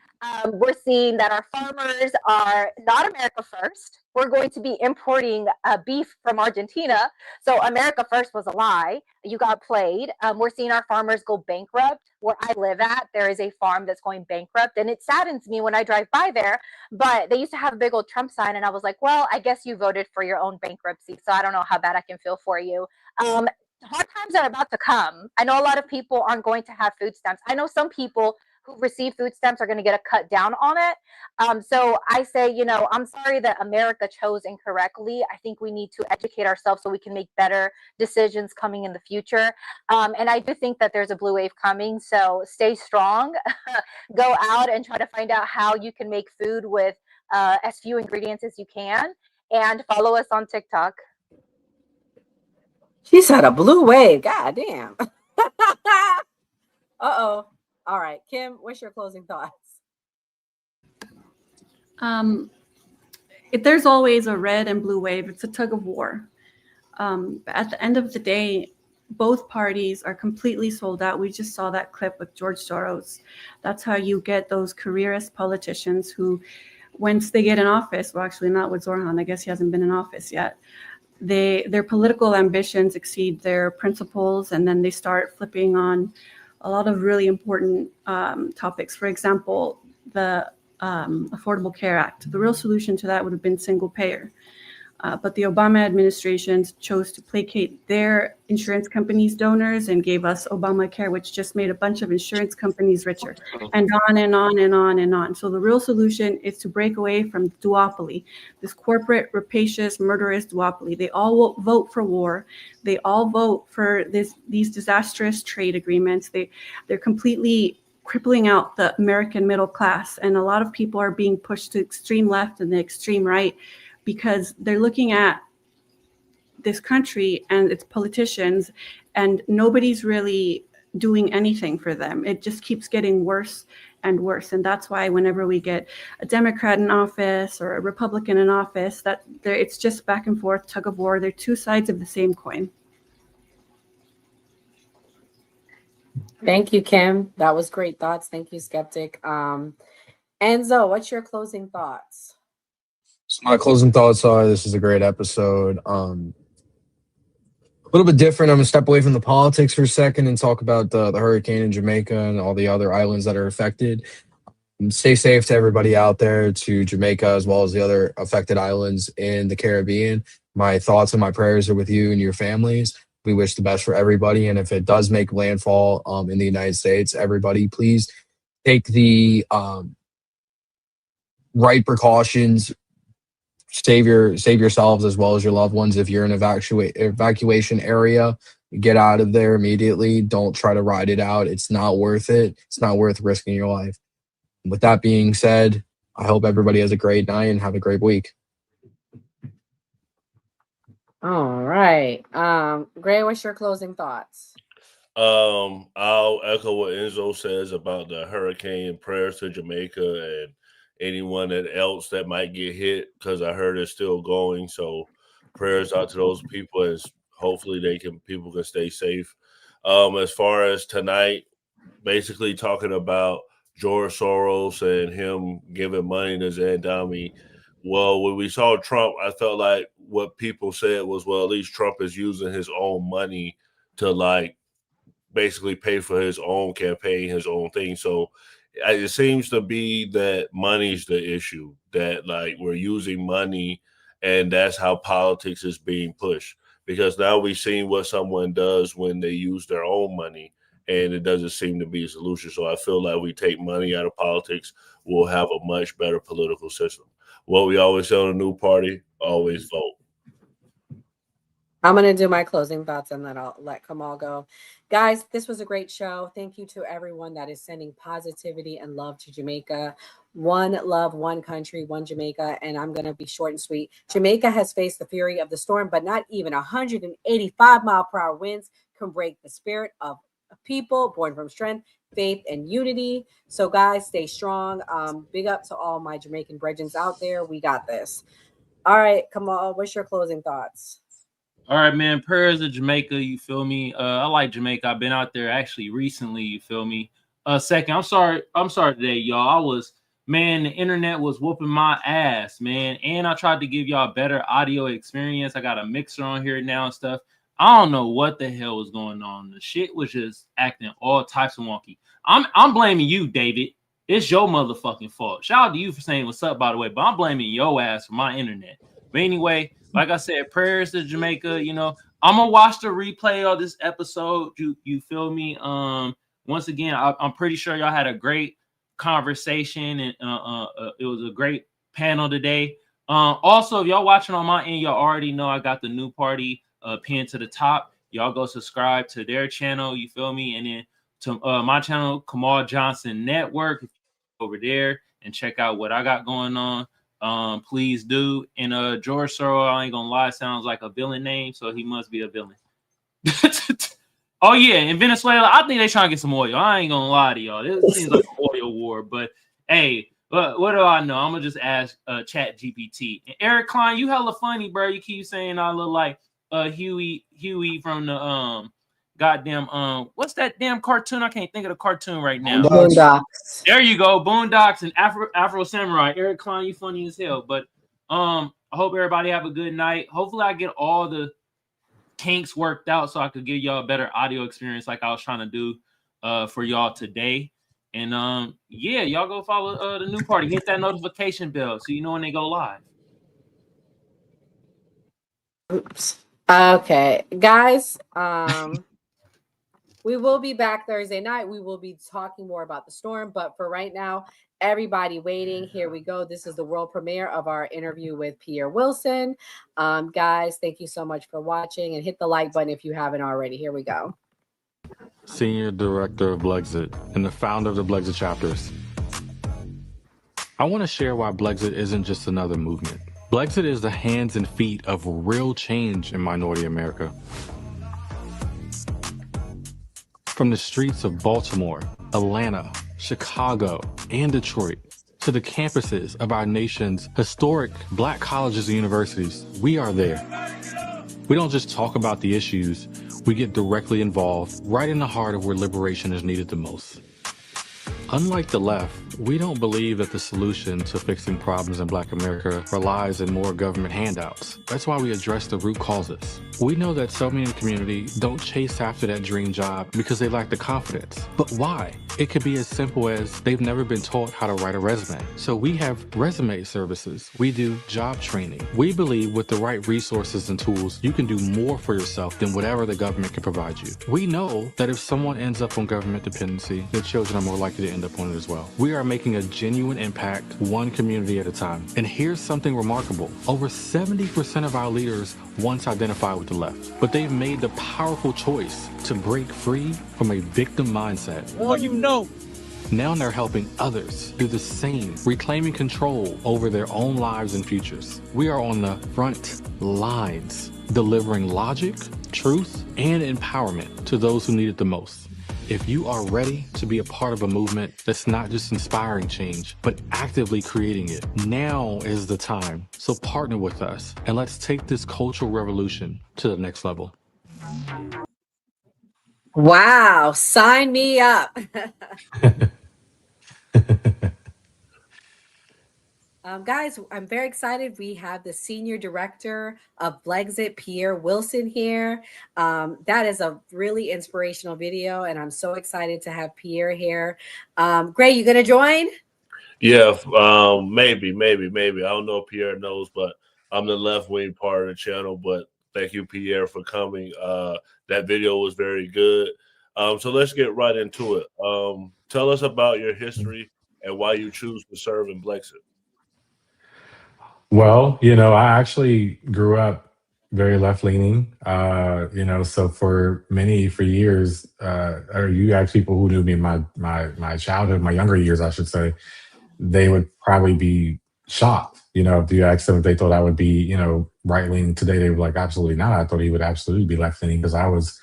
We're seeing that our farmers are not America first. We're going to be importing beef from Argentina. So America first was a lie. You got played. We're seeing our farmers go bankrupt. Where I live at, there is a farm that's going bankrupt. And it saddens me when I drive by there. But they used to have a big old Trump sign. And I was like, well, I guess you voted for your own bankruptcy. So I don't know how bad I can feel for you. Hard times are about to come. I know a lot of people aren't going to have food stamps. I know some people who receive food stamps are going to get a cut down on it. So I say, I'm sorry that America chose incorrectly. I think we need to educate ourselves so we can make better decisions coming in the future. And I do think that there's a blue wave coming. So stay strong, go out and try to find out how you can make food with as few ingredients as you can, and follow us on TikTok. She's had a blue wave. God damn. Uh-oh. All right, Kim, what's your closing thoughts? There's always a red and blue wave. It's a tug of war. But at the end of the day, both parties are completely sold out. We just saw that clip with George Soros. That's how you get those careerist politicians who, once they get in office, well, actually not with Zohran, I guess he hasn't been in office yet, their political ambitions exceed their principles, and then they start flipping on a lot of really important topics. For example, the Affordable Care Act. The real solution to that would have been single payer. But the Obama administration chose to placate their insurance companies' donors and gave us Obamacare, which just made a bunch of insurance companies richer, and on and on and on and on. So the real solution is to break away from duopoly, this corporate, rapacious, murderous duopoly. They all vote for war. They all vote for these disastrous trade agreements. They're completely crippling out the American middle class. And a lot of people are being pushed to extreme left and the extreme right, because they're looking at this country and its politicians, and nobody's really doing anything for them. It just keeps getting worse and worse. And that's why whenever we get a Democrat in office or a Republican in office, it's just back and forth, tug of war. They're two sides of the same coin. Thank you, Kim. That was great thoughts. Thank you, Skeptic. Enzo, what's your closing thoughts? So my closing thoughts are: this is a great episode. A little bit different. I'm gonna step away from the politics for a second and talk about the hurricane in Jamaica and all the other islands that are affected. Stay safe to everybody out there, to Jamaica as well as the other affected islands in the Caribbean. My thoughts and my prayers are with you and your families. We wish the best for everybody, and if it does make landfall in the United States, everybody please take the right precautions. Save yourselves as well as your loved ones. If you're in evacuation area, get out of there immediately. Don't try to ride it out. It's not worth it. It's not worth risking your life. With that being said, I hope everybody has a great night and have a great week. All right. Gray, what's your closing thoughts? I'll echo what Enzo says about the hurricane. Prayers to Jamaica and anyone else that might get hit, because I heard it's still going. So prayers out to those people, as hopefully people can stay safe. As far as tonight, basically talking about George Soros and him giving money to Zandami. Well, when we saw Trump, I felt like what people said was, well, at least Trump is using his own money to basically pay for his own campaign, his own thing. So it seems to be that money's the issue, that we're using money and that's how politics is being pushed. Because now we've seen what someone does when they use their own money, and it doesn't seem to be a solution. So I feel like we take money out of politics, we'll have a much better political system. What we always say on a new party, always vote. I'm going to do my closing thoughts and then I'll let Kamal go. Guys, this was a great show. Thank you to everyone that is sending positivity and love to Jamaica. One love, one country, one Jamaica. And I'm going to be short and sweet. Jamaica has faced the fury of the storm, but not even 185-mile-per-hour winds can break the spirit of a people born from strength, faith, and unity. So guys, stay strong. Big up to all my Jamaican brethren out there. We got this. All right, Kamal, what's your closing thoughts? All right, man. Prayers to Jamaica. You feel me? I like Jamaica. I've been out there actually recently. You feel me? Second, I'm sorry today, y'all. The internet was whooping my ass, man. And I tried to give y'all a better audio experience. I got a mixer on here now and stuff. I don't know what the hell was going on. The shit was just acting all types of wonky. I'm blaming you, David. It's your motherfucking fault. Shout out to you for saying what's up, by the way. But I'm blaming your ass for my internet. But anyway, like I said, prayers to Jamaica. You know, I'm gonna watch the replay of this episode. You feel me? Once again, I'm pretty sure y'all had a great conversation, and it was a great panel today. Also, if y'all watching on my end, y'all already know I got the new party pinned to the top. Y'all go subscribe to their channel. You feel me? And then to my channel, Kamal Johnson Network, over there, and check out what I got going on. Please do. And George Soros, I ain't gonna lie, sounds like a villain name, so he must be a villain. Oh yeah, in Venezuela, I think they trying to get some oil. I ain't gonna lie to y'all. This seems like an oil war, but hey, what do I know? I'm gonna just ask Chat GPT. And Eric Klein, you hella funny, bro. You keep saying I look like Huey from the goddamn what's that damn cartoon? I can't think of the cartoon right now. Boondocks. There you go, Boondocks and Afro Samurai. Eric Klein, you funny as hell. But I hope everybody have a good night. Hopefully I get all the kinks worked out so I could give y'all a better audio experience like I was trying to do for y'all today. And yeah, y'all go follow the new party. Hit that notification bell so you know when they go live. Oops. Okay, guys. We will be back Thursday night. We will be talking more about the storm. But for right now, everybody waiting, here we go. This is the world premiere of our interview with Pierre Wilson. Guys, thank you so much for watching. And hit the like button if you haven't already. Here we go. Senior Director of Blexit and the founder of the Blexit chapters. I want to share why Blexit isn't just another movement. Blexit is the hands and feet of real change in minority America. From the streets of Baltimore, Atlanta, Chicago, and Detroit, to the campuses of our nation's historic Black colleges and universities, we are there. We don't just talk about the issues, we get directly involved right in the heart of where liberation is needed the most. Unlike the left, we don't believe that the solution to fixing problems in Black America relies in more government handouts. That's why we address the root causes. We know that so many in the community don't chase after that dream job because they lack the confidence. But why? It could be as simple as they've never been taught how to write a resume. So we have resume services. We do job training. We believe with the right resources and tools, you can do more for yourself than whatever the government can provide you. We know that if someone ends up on government dependency, their children are more likely to end up on it as well. We are making a genuine impact, one community at a time. And here's something remarkable. Over 70% of our leaders once identified with the left, but they've made the powerful choice to break free from a victim mindset. Oh, you know. Now they're helping others do the same, reclaiming control over their own lives and futures. We are on the front lines, delivering logic, truth, and empowerment to those who need it the most. If you are ready to be a part of a movement that's not just inspiring change, but actively creating it, now is the time. So partner with us and let's take this cultural revolution to the next level. Wow, sign me up. Guys, I'm very excited. We have the Senior Director of Blexit, Pierre Wilson, here. That is a really inspirational video, and I'm so excited to have Pierre here. Gray, you going to join? Yeah, maybe. I don't know if Pierre knows, but I'm the left-wing part of the channel, but thank you, Pierre, for coming. That video was very good. So let's get right into it. Tell us about your history and why you choose to serve in Blexit. Well, I actually grew up very left-leaning, so for years, or you ask people who knew me in my childhood, my younger years, I should say, they would probably be shocked, if you asked them if they thought I would be, right-leaning today, they were like, absolutely not. I thought he would absolutely be left-leaning because I was,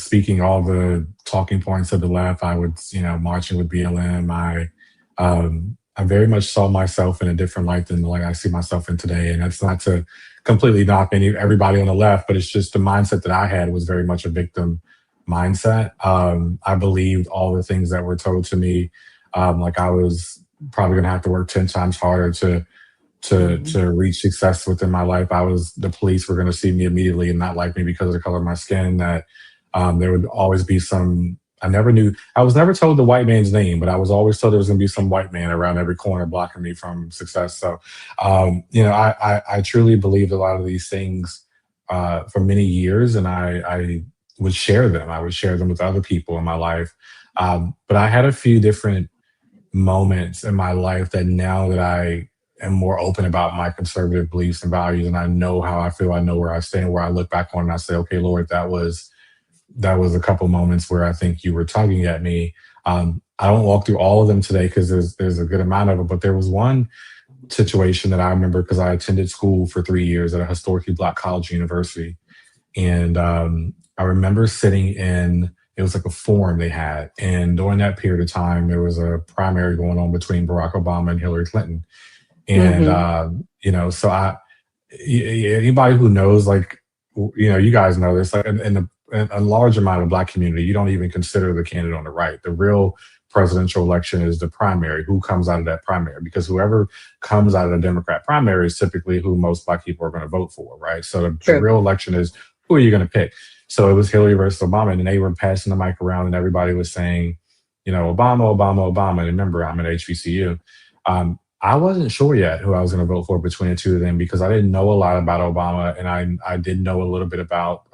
speaking all the talking points of the left. I would, marching with BLM. I very much saw myself in a different light than the light I see myself in today. And that's not to completely knock everybody on the left, but it's just the mindset that I had was very much a victim mindset. I believed all the things that were told to me, like I was probably going to have to work 10 times harder to reach success within my life. The police were going to see me immediately and not like me because of the color of my skin, that there would always be I was never told the white man's name, but I was always told there was going to be some white man around every corner blocking me from success. So, I truly believed a lot of these things for many years, and I would share them. I would share them with other people in my life. But I had a few different moments in my life that now that I am more open about my conservative beliefs and values, and I know how I feel, I know where I stand, where I look back on and I say, okay, Lord, that was a couple moments where I think you were tugging at me. I don't walk through all of them today because there's a good amount of them, but there was one situation that I remember because I attended school for 3 years at a historically Black college university. And I remember sitting it was like a forum they had. And during that period of time, there was a primary going on between Barack Obama and Hillary Clinton. And, so anybody who knows, you guys know this, like in a large amount of Black community, you don't even consider the candidate on the right. The real presidential election is the primary, who comes out of that primary, because whoever comes out of the Democrat primary is typically who most Black people are going to vote for, right? So the real election is, who are you going to pick? So it was Hillary versus Obama, and they were passing the mic around and everybody was saying, Obama, Obama, Obama. And remember, I'm at HBCU. I wasn't sure yet who I was going to vote for between the two of them because I didn't know a lot about Obama, and I did know a little bit about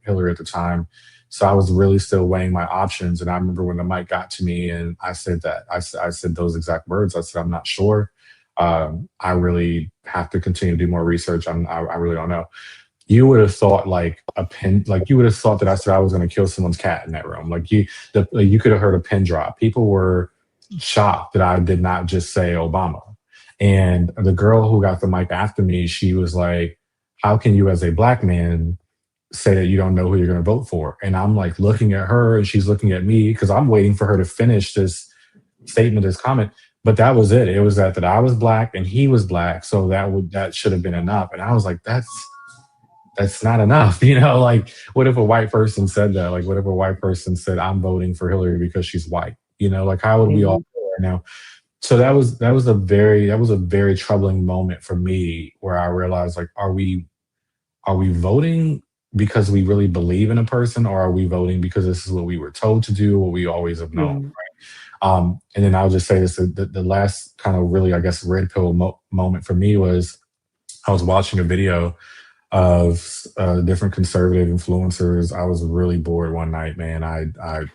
Hillary at the time. So I was really still weighing my options. And I remember when the mic got to me and I said that, I said those exact words. I said, I'm not sure. I really have to continue to do more research. I really don't know. You would have thought you would have thought that I said I was going to kill someone's cat in that room. You could have heard a pin drop. People were shocked that I did not just say Obama. And the girl who got the mic after me, she was like, how can you as a Black man say that you don't know who you're going to vote for. And I'm like looking at her and she's looking at me because I'm waiting for her to finish this statement, this comment. But that was it. It was that I was black and he was black. So that should have been enough. And I was like, that's not enough. Like what if a white person said that? Like what if a white person said, I'm voting for Hillary because she's white? Like how would we all feel right now? So that was a very troubling moment for me where I realized, like, are we voting because we really believe in a person, or are we voting because this is what we were told to do, what we always have known? And then I'll just say this: the last kind of really, I guess, red pill moment for me was I was watching a video of different conservative influencers. I was really bored one night, man. I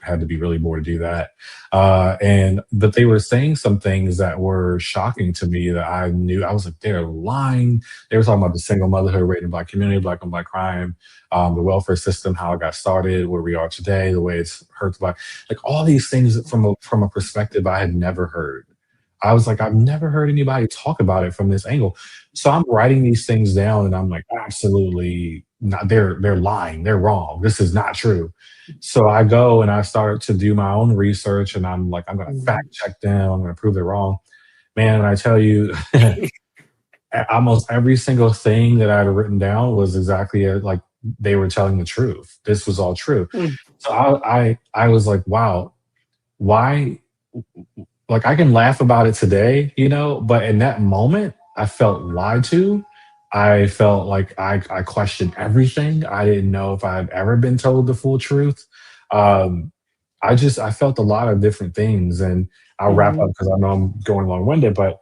had to be really bored to do that. But they were saying some things that were shocking to me that I knew. I was like, they're lying. They were talking about the single motherhood rate in the Black community, Black on Black crime, the welfare system, how it got started, where we are today, the way it's hurt Black, like all these things from a perspective I had never heard. I was like, I've never heard anybody talk about it from this angle. So I'm writing these things down and I'm like, absolutely not. They're lying. They're wrong. This is not true. So I go and I start to do my own research and I'm like, I'm going to fact check them. I'm going to prove they're wrong. Man, when I tell you, almost every single thing that I had written down was exactly like they were telling the truth. This was all true. So I was like, wow, why? Like I can laugh about it today, but in that moment, I felt lied to. I felt like I questioned everything. I didn't know if I had ever been told the full truth. I felt a lot of different things, and I'll wrap up because I know I'm going long-winded, but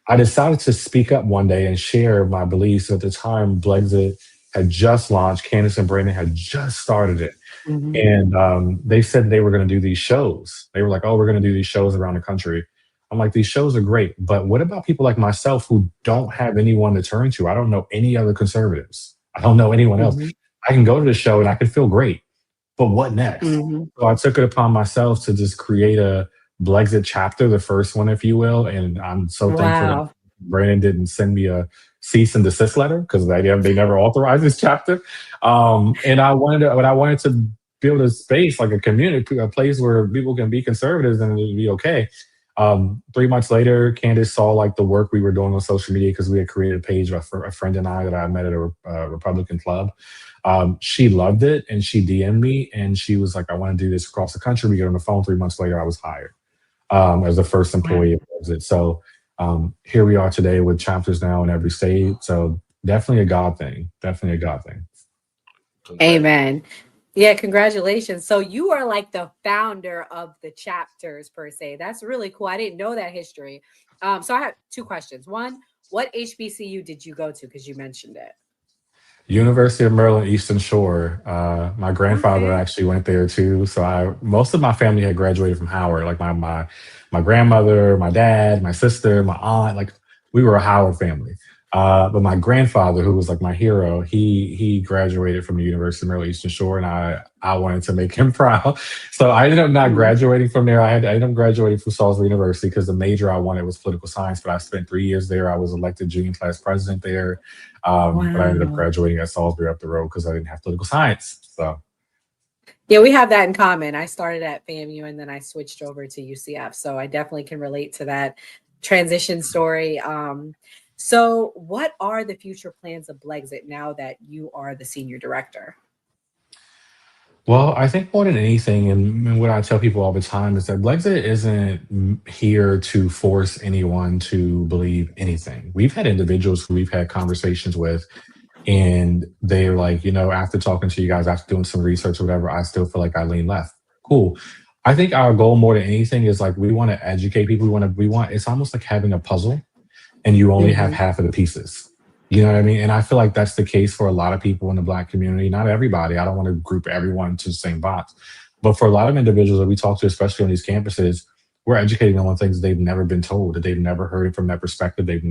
I decided to speak up one day and share my beliefs. At the time, Blexit had just launched. Candace and Brandon had just started it. And they said they were going to do these shows. They were like, oh, we're going to do these shows around the country. I'm like, these shows are great, but what about people like myself who don't have anyone to turn to? I don't know any other conservatives. I don't know anyone else. I can go to the show and I can feel great, but what next? So I took it upon myself to just create a Blexit chapter, the first one, if you will. And I'm so thankful that Brandon didn't send me a cease and desist letter because they never authorized this chapter. And I wanted to build a space, like a community, a place where people can be conservatives and it would be okay. 3 months later, Candace saw like the work we were doing on social media because we had created a page of a friend and I that I met at a Republican club. She loved it and she DM'd me and she was like, I want to do this across the country. We get on the phone. 3 months later, I was hired as the first employee of Blexit. So here we are today with chapters now in every state. So definitely a God thing. Definitely a God thing. Amen. Yeah, congratulations. So you are like the founder of the chapters per se. That's really cool. I didn't know that history. So I have two questions. One, what HBCU did you go to? Because you mentioned it. University of Maryland, Eastern Shore. My grandfather actually went there too. So most of my family had graduated from Howard. Like my grandmother, my dad, my sister, my aunt. Like we were a Howard family. But my grandfather, who was like my hero, he graduated from the University of Maryland, Eastern Shore, and I wanted to make him proud. So I ended up not graduating from there. I ended up graduating from Salisbury University because the major I wanted was political science, but I spent 3 years there. I was elected junior class president there. But I ended up graduating at Salisbury up the road because I didn't have political science. So yeah, we have that in common. I started at FAMU and then I switched over to UCF. So I definitely can relate to that transition story. So what are the future plans of Blexit now that you are the senior director? Well, I think more than anything, and what I tell people all the time is that Blexit isn't here to force anyone to believe anything. We've had individuals who we've had conversations with, and they're like, after talking to you guys, after doing some research or whatever, I still feel like I lean left. Cool. I think our goal more than anything is like we want to educate people. We want. It's almost like having a puzzle, and you only have half of the pieces. You know what I mean? And I feel like that's the case for a lot of people in the Black community. Not everybody. I don't want to group everyone to the same box. But for a lot of individuals that we talk to, especially on these campuses, we're educating them on things they've never been told, that they've never heard it from that perspective. They've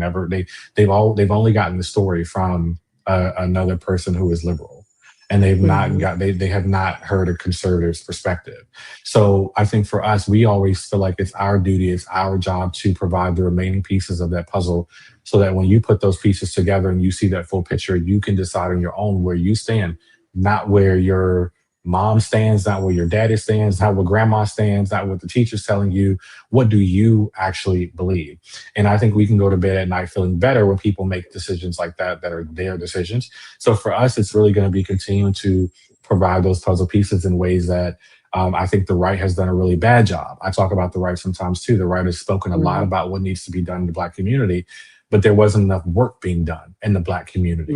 only gotten the story from another person who is liberal. And they have not heard a conservative's perspective. So I think for us, we always feel like it's our duty, it's our job to provide the remaining pieces of that puzzle so that when you put those pieces together and you see that full picture, you can decide on your own where you stand not where your mom stands, not where your daddy stands, not where grandma stands, not what the teacher's telling you. What do you actually believe? And I think we can go to bed at night feeling better when people make decisions like that are their decisions. So for us, it's really going to be continuing to provide those puzzle pieces in ways that I think the right has done a really bad job. I talk about the right sometimes too. The right has spoken a lot about what needs to be done in the Black community, but there wasn't enough work being done in the Black community.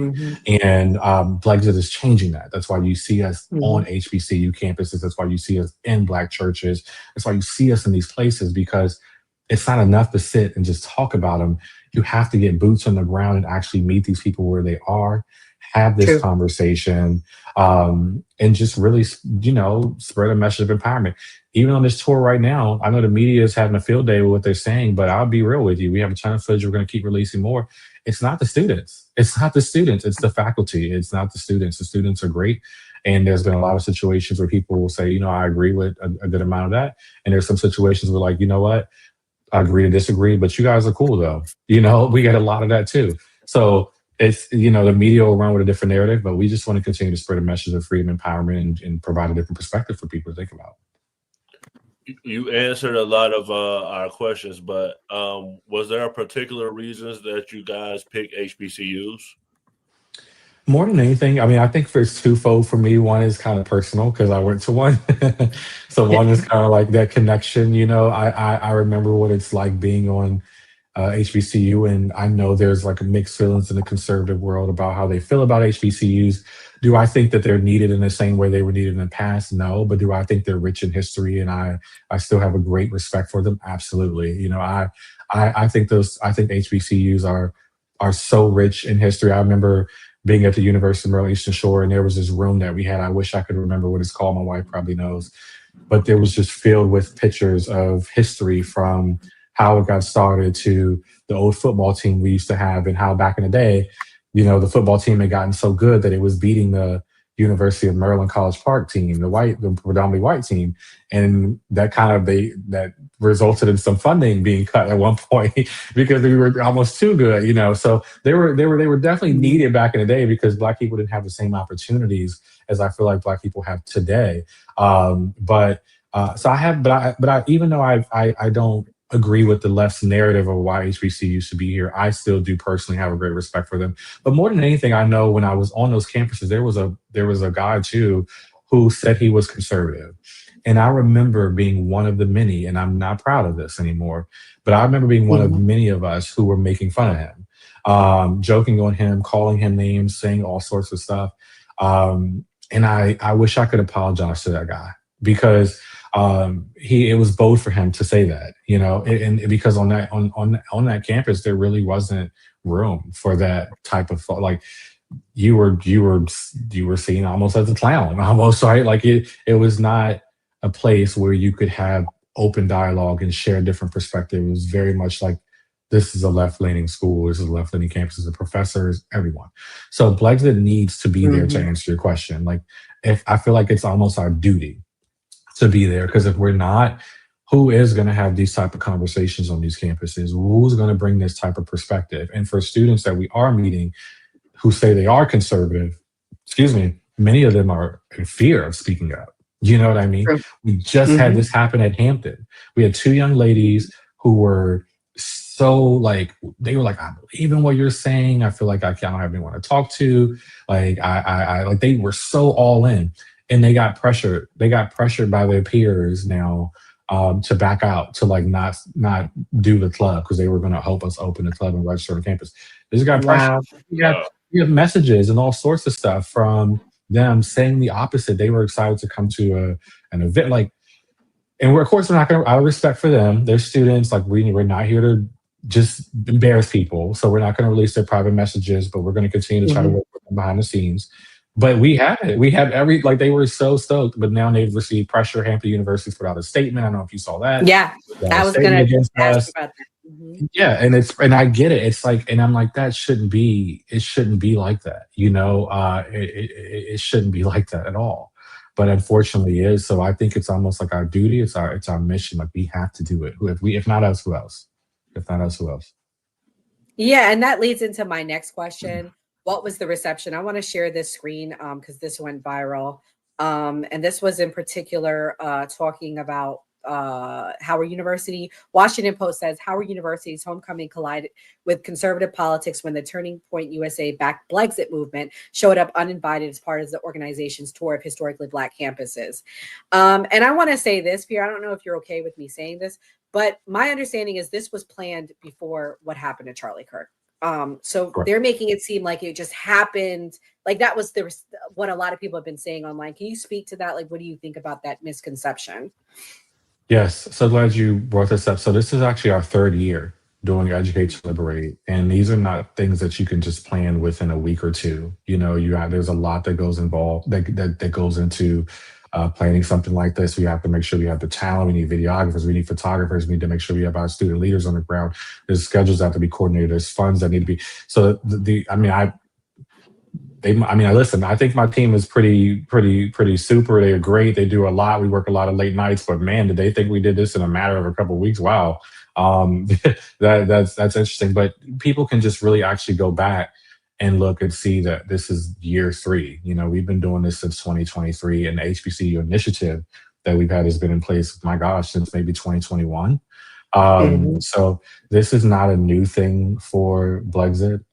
And Brexit is changing that. That's why you see us on HBCU campuses. That's why you see us in Black churches. That's why you see us in these places, because it's not enough to sit and just talk about them. You have to get boots on the ground and actually meet these people where they are, have this conversation, and just really, spread a message of empowerment. Even on this tour right now, I know the media is having a field day with what they're saying, but I'll be real with you. We have a ton of footage. We're going to keep releasing more. It's not the students. It's not the students. It's the faculty. It's not the students. The students are great. And there's been a lot of situations where people will say, I agree with a good amount of that. And there's some situations where like, you know what? I agree to disagree, but you guys are cool though. We get a lot of that too. So it's, the media will run with a different narrative, but we just want to continue to spread a message of freedom, empowerment, and provide a different perspective for people to think about. You answered a lot of our questions, but was there a particular reasons that you guys picked HBCUs? More than anything, I think there's twofold for me. One is kind of personal because I went to one. So one is kind of like that connection. I remember what it's like being on HBCU, and I know there's like a mixed feelings in the conservative world about how they feel about HBCUs. Do I think that they're needed in the same way they were needed in the past? No. But do I think they're rich in history and I still have a great respect for them? Absolutely. I think HBCUs are so rich in history. I remember being at the University of Maryland Eastern Shore, and there was this room that we had. I wish I could remember what it's called. My wife probably knows. But there was just filled with pictures of history from how it got started to the old football team we used to have, and how back in the day, the football team had gotten so good that it was beating the University of Maryland College Park team, the predominantly white team. And that that resulted in some funding being cut at one point because we were almost too good, So they were definitely needed back in the day because Black people didn't have the same opportunities as I feel like Black people have today. Even though I don't agree with the left's narrative of why HBCUs should be here, I still do personally have a great respect for them. But more than anything, I know when I was on those campuses, there was a guy too who said he was conservative. And I remember being one of the many, and I'm not proud of this anymore, but I remember being one of many of us who were making fun of him, joking on him, calling him names, saying all sorts of stuff. And I wish I could apologize to that guy because it was bold for him to say that, and because on that campus there really wasn't room for that type of thought. Like you were seen almost as a clown, almost, right? Like it was not a place where you could have open dialogue and share different perspectives. It was very much like, this is a left-leaning school, this is a left-leaning campus, the professors, everyone. So Brexit needs to be there to answer your question. Like, if I feel like it's almost our duty to be there, because if we're not, who is going to have these type of conversations on these campuses? Who's going to bring this type of perspective? And for students that we are meeting who say they are conservative, many of them are in fear of speaking up. You know what I mean? True. We just had this happen at Hampton. We had two young ladies who were they were like, I believe in what you're saying. I feel like I don't have anyone to talk to. Like they were so all in. And they got pressured. They got pressured by their peers now to back out, to like not do the club because they were going to help us open the club and register on campus. They just got pressured. You have messages and all sorts of stuff from them saying the opposite. They were excited to come to an event, and we're not going to. Out of respect for them, they're students. Like we're not here to just embarrass people, so we're not going to release their private messages. But we're going to continue to try to work with them behind the scenes. But we had it. We had they were so stoked, but now they've received pressure. Hampton University put out a statement. I don't know if you saw that. Yeah, I was going to ask about that. Yeah, and I get it. It's like, and I'm like, it shouldn't be like that. It shouldn't be like that at all. But unfortunately it is. So I think it's almost like our duty. It's our mission. Like we have to do it. If not us, who else? If not us, who else? Yeah, and that leads into my next question. what was the reception? I want to share this screen because this went viral. And this was in particular talking about Howard University. Washington Post says Howard University's homecoming collided with conservative politics when the Turning Point USA-backed Brexit movement showed up uninvited as part of the organization's tour of historically Black campuses. And I want to say this, Pierre, I don't know if you're okay with me saying this, but my understanding is this was planned before what happened to Charlie Kirk. So Correct. they're making it seem like it just happened. Like that was what a lot of people have been saying online. Can you speak to that? Like, what do you think about that misconception? Yes, so glad you brought this up. So this is actually our third year doing Educate to Liberate, and these are not things that you can just plan within a week or two. You know, there's a lot that goes involved that goes into planning something like this. We have to make sure we have the talent. We need videographers. We need photographers. We need to make sure we have our student leaders on the ground. There's schedules that have to be coordinated. There's funds that need to be. So listen, I think my team is pretty super. They're great. They do a lot. We work a lot of late nights, but man, did they think we did this in a matter of a couple of weeks? Wow. That's interesting, but people can just really actually go back and look and see that this is year 3. You know, we've been doing this since 2023, and the HBCU initiative that we've had has been in place, my gosh, since maybe 2021. So this is not a new thing for Brexit.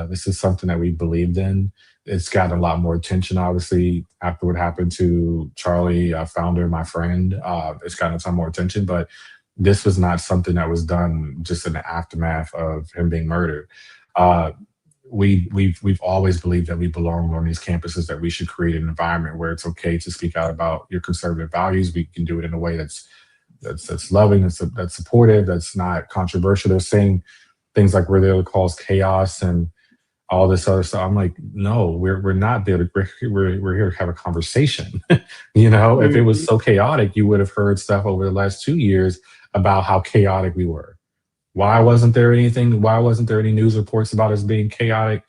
This is something that we believed in. It's gotten a lot more attention, obviously, after what happened to Charlie, founder, my friend. It's gotten a ton more attention, but this was not something that was done just in the aftermath of him being murdered. We've always believed that we belong on these campuses, that we should create an environment where it's okay to speak out about your conservative values. We can do it in a way that's loving, that's supportive, that's not controversial. They're saying things like we're there to cause chaos and all this other stuff. I'm like, no, we're not there. We're here to have a conversation. You know, if it was so chaotic, you would have heard stuff over the last 2 years about how chaotic we were. Why wasn't there any news reports about us being chaotic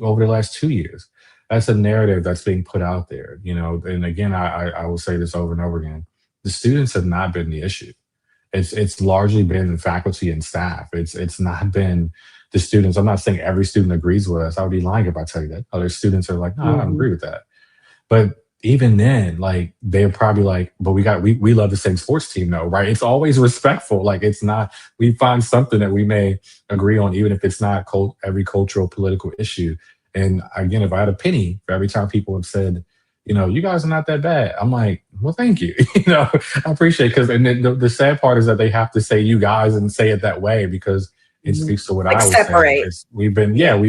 over the last 2 years? That's a narrative that's being put out there, you know. And again, I will say this over and over again. The students have not been the issue. It's largely been the faculty and staff. It's not been the students. I'm not saying every student agrees with us. I would be lying if I tell you that. Other students are like, no, I don't agree with that. But even then, like, they're probably like, but we love the same sports team though, right? It's always respectful. Like, it's not, we find something that we may agree on, even if it's not every cultural, political issue. And again, if I had a penny for every time people have said, you know, you guys are not that bad, I'm like, well, thank you. You know, I appreciate it. Because the sad part is that they have to say you guys and say it that way because it speaks to what I was saying. We've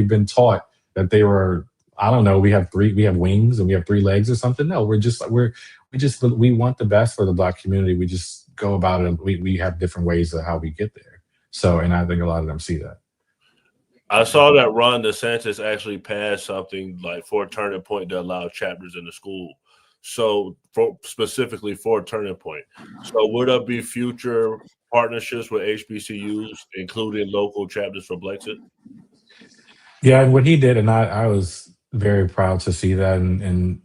been taught that they were, I don't know, we have wings and we have 3 legs or something. No, we want the best for the Black community. We just go about it. We have different ways of how we get there. So, and I think a lot of them see that. I saw that Ron DeSantis actually passed something like for Turning Point to allow chapters in the school. So specifically for Turning Point. So would there be future partnerships with HBCUs, including local chapters for Brexit? Yeah, and what he did, and I was very proud to see that, and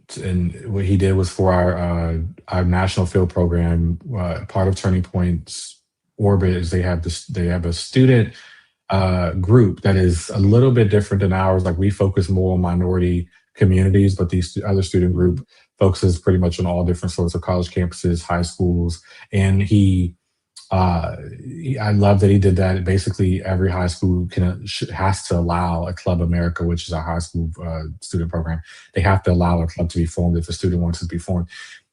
what he did was for our national field program. Part of Turning Point's orbit is they have a student group that is a little bit different than ours. Like, we focus more on minority communities, but these other student group focuses pretty much on all different sorts of college campuses, high schools, and I love that he did that. Basically, every high school has to allow a Club America, which is our high school student program. They have to allow a club to be formed if a student wants it to be formed.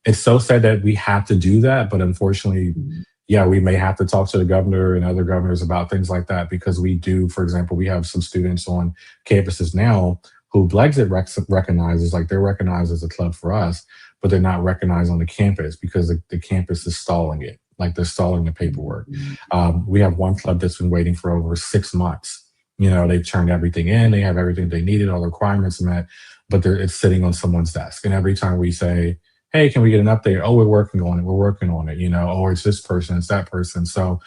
It's so sad that we have to do that, but unfortunately, yeah, we may have to talk to the governor and other governors about things like that, because we do, for example, we have some students on campuses now who Brexit recognizes, like, they're recognized as a club for us, but they're not recognized on the campus because the campus is stalling it. Like, they're stalling the paperwork. We have one club that's been waiting for over 6 months. You know, they've turned everything in. They have everything they needed, all the requirements met, but it's sitting on someone's desk. And every time we say, hey, can we get an update? Oh, we're working on it, you know, or it's this person, it's that person. So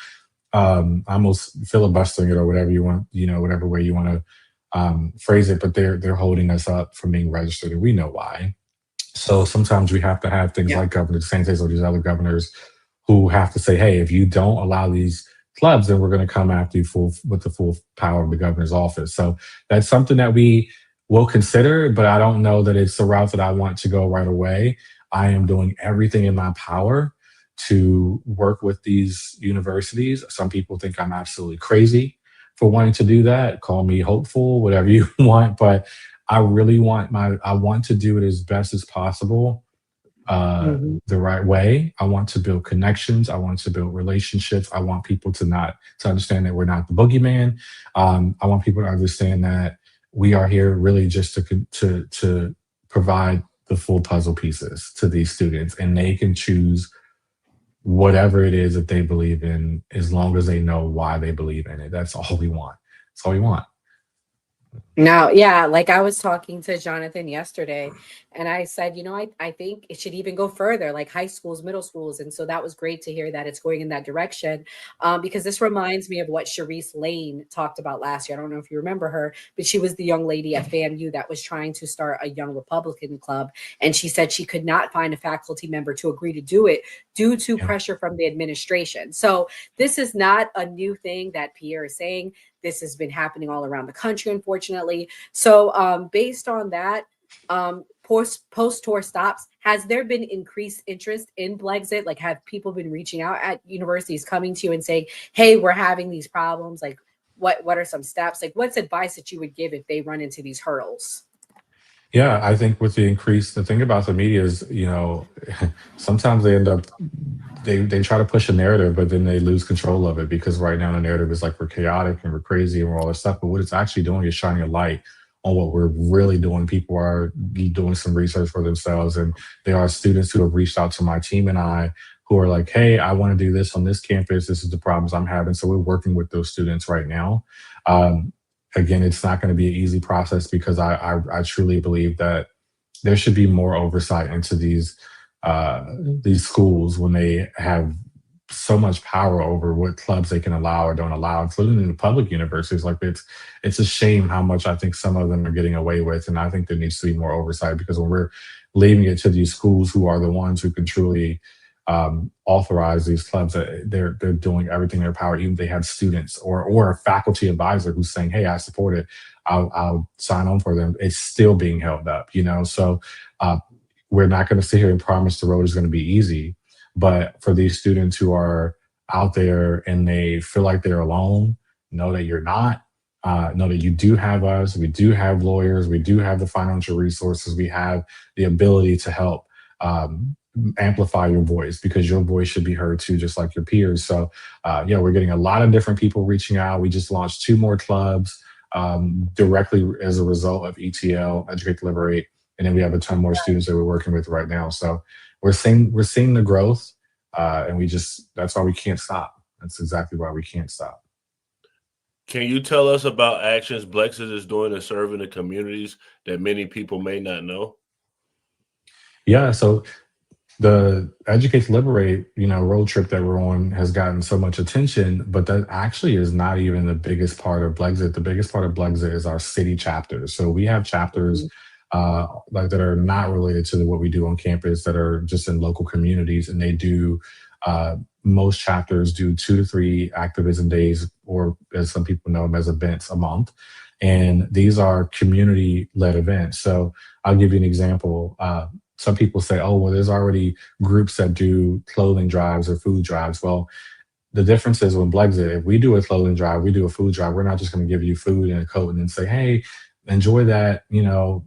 almost filibustering it or whatever you want, you know, whatever way you want to phrase it, but they're holding us up from being registered, and we know why. So sometimes we have to have things like Governor DeSantis or these other governors who have to say, hey, if you don't allow these clubs, then we're going to come after you with the full power of the governor's office. So that's something that we will consider, but I don't know that it's the route that I want to go right away. I am doing everything in my power to work with these universities. Some people think I'm absolutely crazy for wanting to do that. Call me hopeful, whatever you want, but I want to do it as best as possible, the right way. I want to build connections. I want to build relationships. I want people to understand that we're not the boogeyman. I want people to understand that we are here really just to provide the full puzzle pieces to these students, and they can choose whatever it is that they believe in, as long as they know why they believe in it. That's all we want. That's all we want. Now, yeah, like I was talking to Jonathan yesterday, and I said, I think it should even go further, like high schools, middle schools. And so that was great to hear that it's going in that direction, because this reminds me of what Sharice Lane talked about last year. I don't know if you remember her, but she was the young lady at FAMU that was trying to start a young Republican club. And she said she could not find a faculty member to agree to do it due to pressure from the administration. So this is not a new thing that Pierre is saying. This has been happening all around the country, unfortunately. So based on that, post-tour stops, has there been increased interest in Blexit? Like, have people been reaching out at universities, coming to you and saying, hey, we're having these problems? Like, what are some steps? Like, what's advice that you would give if they run into these hurdles? Yeah, I think with the thing about the media is, sometimes they end up, they try to push a narrative, but then they lose control of it, because right now the narrative is like we're chaotic and we're crazy and we're all this stuff. But what it's actually doing is shining a light on what we're really doing. People are doing some research for themselves, and there are students who have reached out to my team and I, who are like, hey, I want to do this on this campus. This is the problems I'm having. So we're working with those students right now. Again, it's not going to be an easy process, because I truly believe that there should be more oversight into these schools when they have so much power over what clubs they can allow or don't allow, including in the public universities. Like, it's a shame how much I think some of them are getting away with, and I think there needs to be more oversight, because when we're leaving it to these schools, who are the ones who can truly authorize these clubs, that they're doing everything in their power. Even if they have students or a faculty advisor who's saying, hey, I support it, I'll sign on for them, it's still being held up, So we're not going to sit here and promise the road is going to be easy. But for these students who are out there and they feel like they're alone, know that you're not. Know that you do have us. We do have lawyers. We do have the financial resources. We have the ability to help amplify your voice, because your voice should be heard too, just like your peers. So we're getting a lot of different people reaching out. We just launched 2 more clubs directly as a result of ETL, Educate to Liberate, and then we have a ton more students that we're working with right now. So we're seeing the growth, and that's why we can't stop. That's exactly why we can't stop. Can you tell us about actions Blexit is doing to serve in the communities that many people may not know? Yeah, so the Educate to Liberate, road trip that we're on has gotten so much attention, but that actually is not even the biggest part of Blexit. The biggest part of Blexit is our city chapters. So we have chapters that are not related to what we do on campus, that are just in local communities, and they do. Most chapters do 2 to 3 activism days, or as some people know them as events, a month. And these are community-led events. So I'll give you an example. Some people say, oh, well, there's already groups that do clothing drives or food drives. Well, the difference is when Blexit, if we do a clothing drive, we do a food drive, we're not just going to give you food and a coat and then say, hey, enjoy that,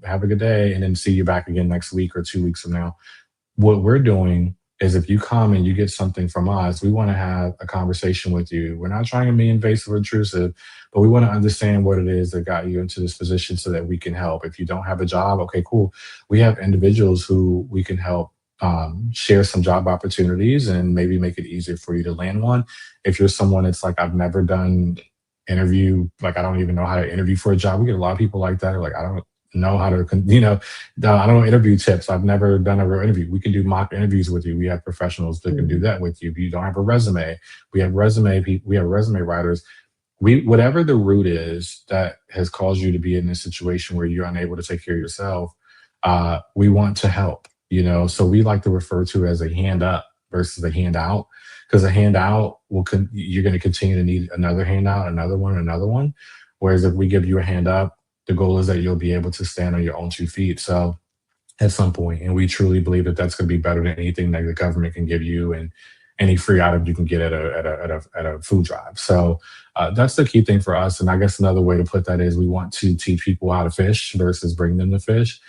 have a good day, and then see you back again next week or 2 weeks from now. What we're doing is, if you come and you get something from us, we want to have a conversation with you. We're not trying to be invasive or intrusive, but we want to understand what it is that got you into this position so that we can help. If you don't have a job, okay, cool. We have individuals who we can help share some job opportunities and maybe make it easier for you to land one. If you're someone that's like, I've never done interview, like I don't even know how to interview for a job. We get a lot of people like that. Like, I don't know how to, I don't know interview tips. I've never done a real interview. We can do mock interviews with you. We have professionals that can do that with you. If you don't have a resume, we have resume writers. Whatever the root is that has caused you to be in this situation where you're unable to take care of yourself, we want to help, so we like to refer to it as a hand up versus a handout, because a handout you're going to continue to need another handout, another one. Whereas if we give you a hand up, the goal is that you'll be able to stand on your own 2 feet. So at some point, and we truly believe that that's going to be better than anything that the government can give you and any free item you can get at a food drive. So that's the key thing for us. And I guess another way to put that is we want to teach people how to fish versus bring them to fish.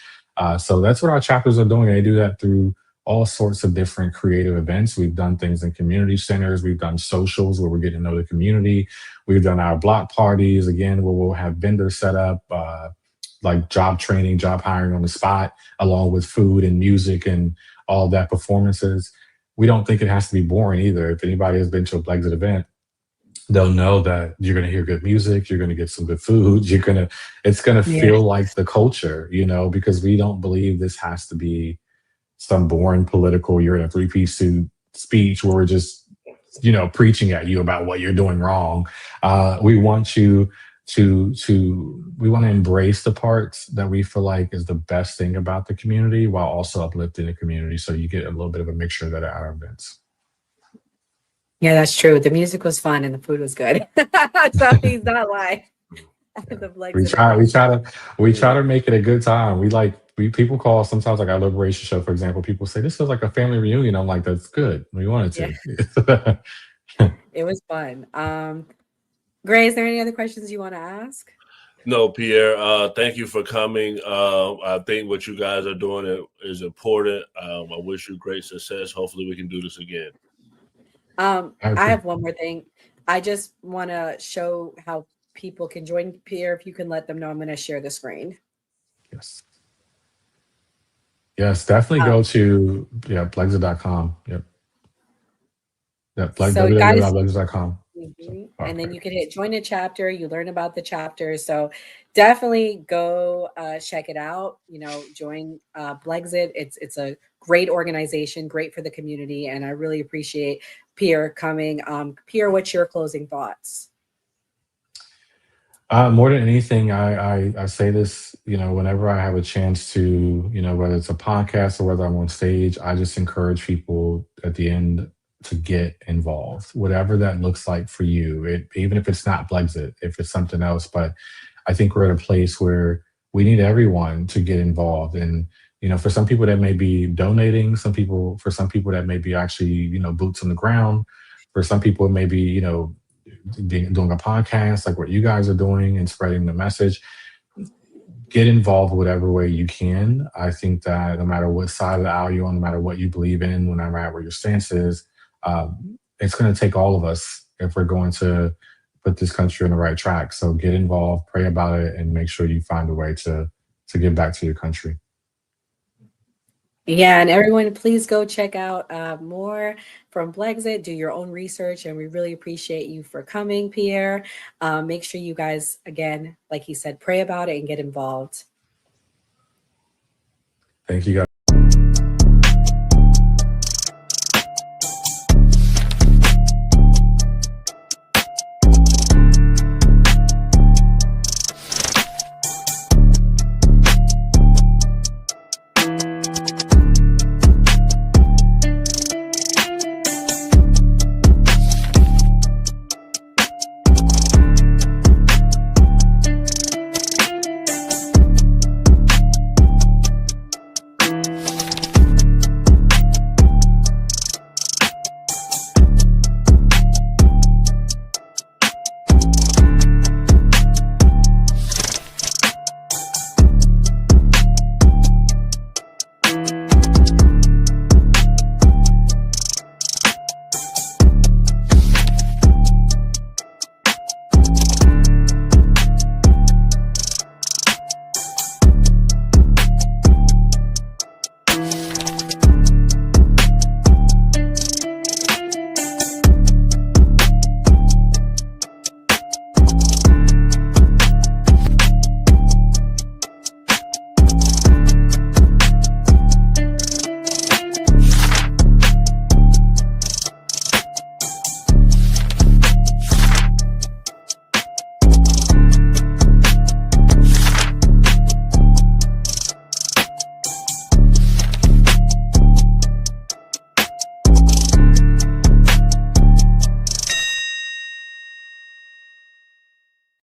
So that's what our chapters are doing. They do that through all sorts of different creative events. We've done things in community centers. We've done socials where we're getting to know the community. We've done our block parties, again, where we'll have vendors set up, like job training, job hiring on the spot, along with food and music and all that performances. We don't think it has to be boring either. If anybody has been to a Brexit event, they'll know that you're going to hear good music, you're going to get some good food, it's going to feel like the culture, because we don't believe this has to be some boring political, you're in a 3-piece suit speech where we're just, preaching at you about what you're doing wrong. We want you we want to embrace the parts that we feel like is the best thing about the community while also uplifting the community. So you get a little bit of a mixture of that at our events. Yeah, that's true. The music was fun and the food was good. So he's not lying. We try to make it a good time. People call sometimes like our liberation show, for example, people say this feels like a family reunion. I'm like, that's good. We wanted to. It was fun. Gray, is there any other questions you want to ask? No, Pierre, thank you for coming. I think what you guys are doing is important. I wish you great success. Hopefully we can do this again. I have one more thing. I just want to show how people can join Pierre. If you can let them know, I'm going to share the screen. Yes, definitely go to Brexit.com. Yep. www.brexit.com. And then you can hit join a chapter. You learn about the chapter. So definitely go check it out. Join Brexit. It's a great organization, great for the community, and I really appreciate Pierre coming. Pierre, what's your closing thoughts? More than anything, I say this, whenever I have a chance to, whether it's a podcast or whether I'm on stage, I just encourage people at the end to get involved, whatever that looks like for you. Even if it's not Brexit, if it's something else. But I think we're at a place where we need everyone to get involved. And, for some people that may be donating, for some people that may be actually, boots on the ground. For some people, it may be, doing a podcast like what you guys are doing and spreading the message. Get involved whatever way you can. I think that no matter what side of the aisle you're on, no matter what you believe in, no matter what your stance is, it's going to take all of us if we're going to put this country on the right track. So get involved, pray about it, and make sure you find a way to give back to your country. Yeah, and everyone, please go check out more from Brexit. Do your own research, and we really appreciate you for coming, Pierre. Make sure you guys, again, like he said, pray about it and get involved. Thank you, guys.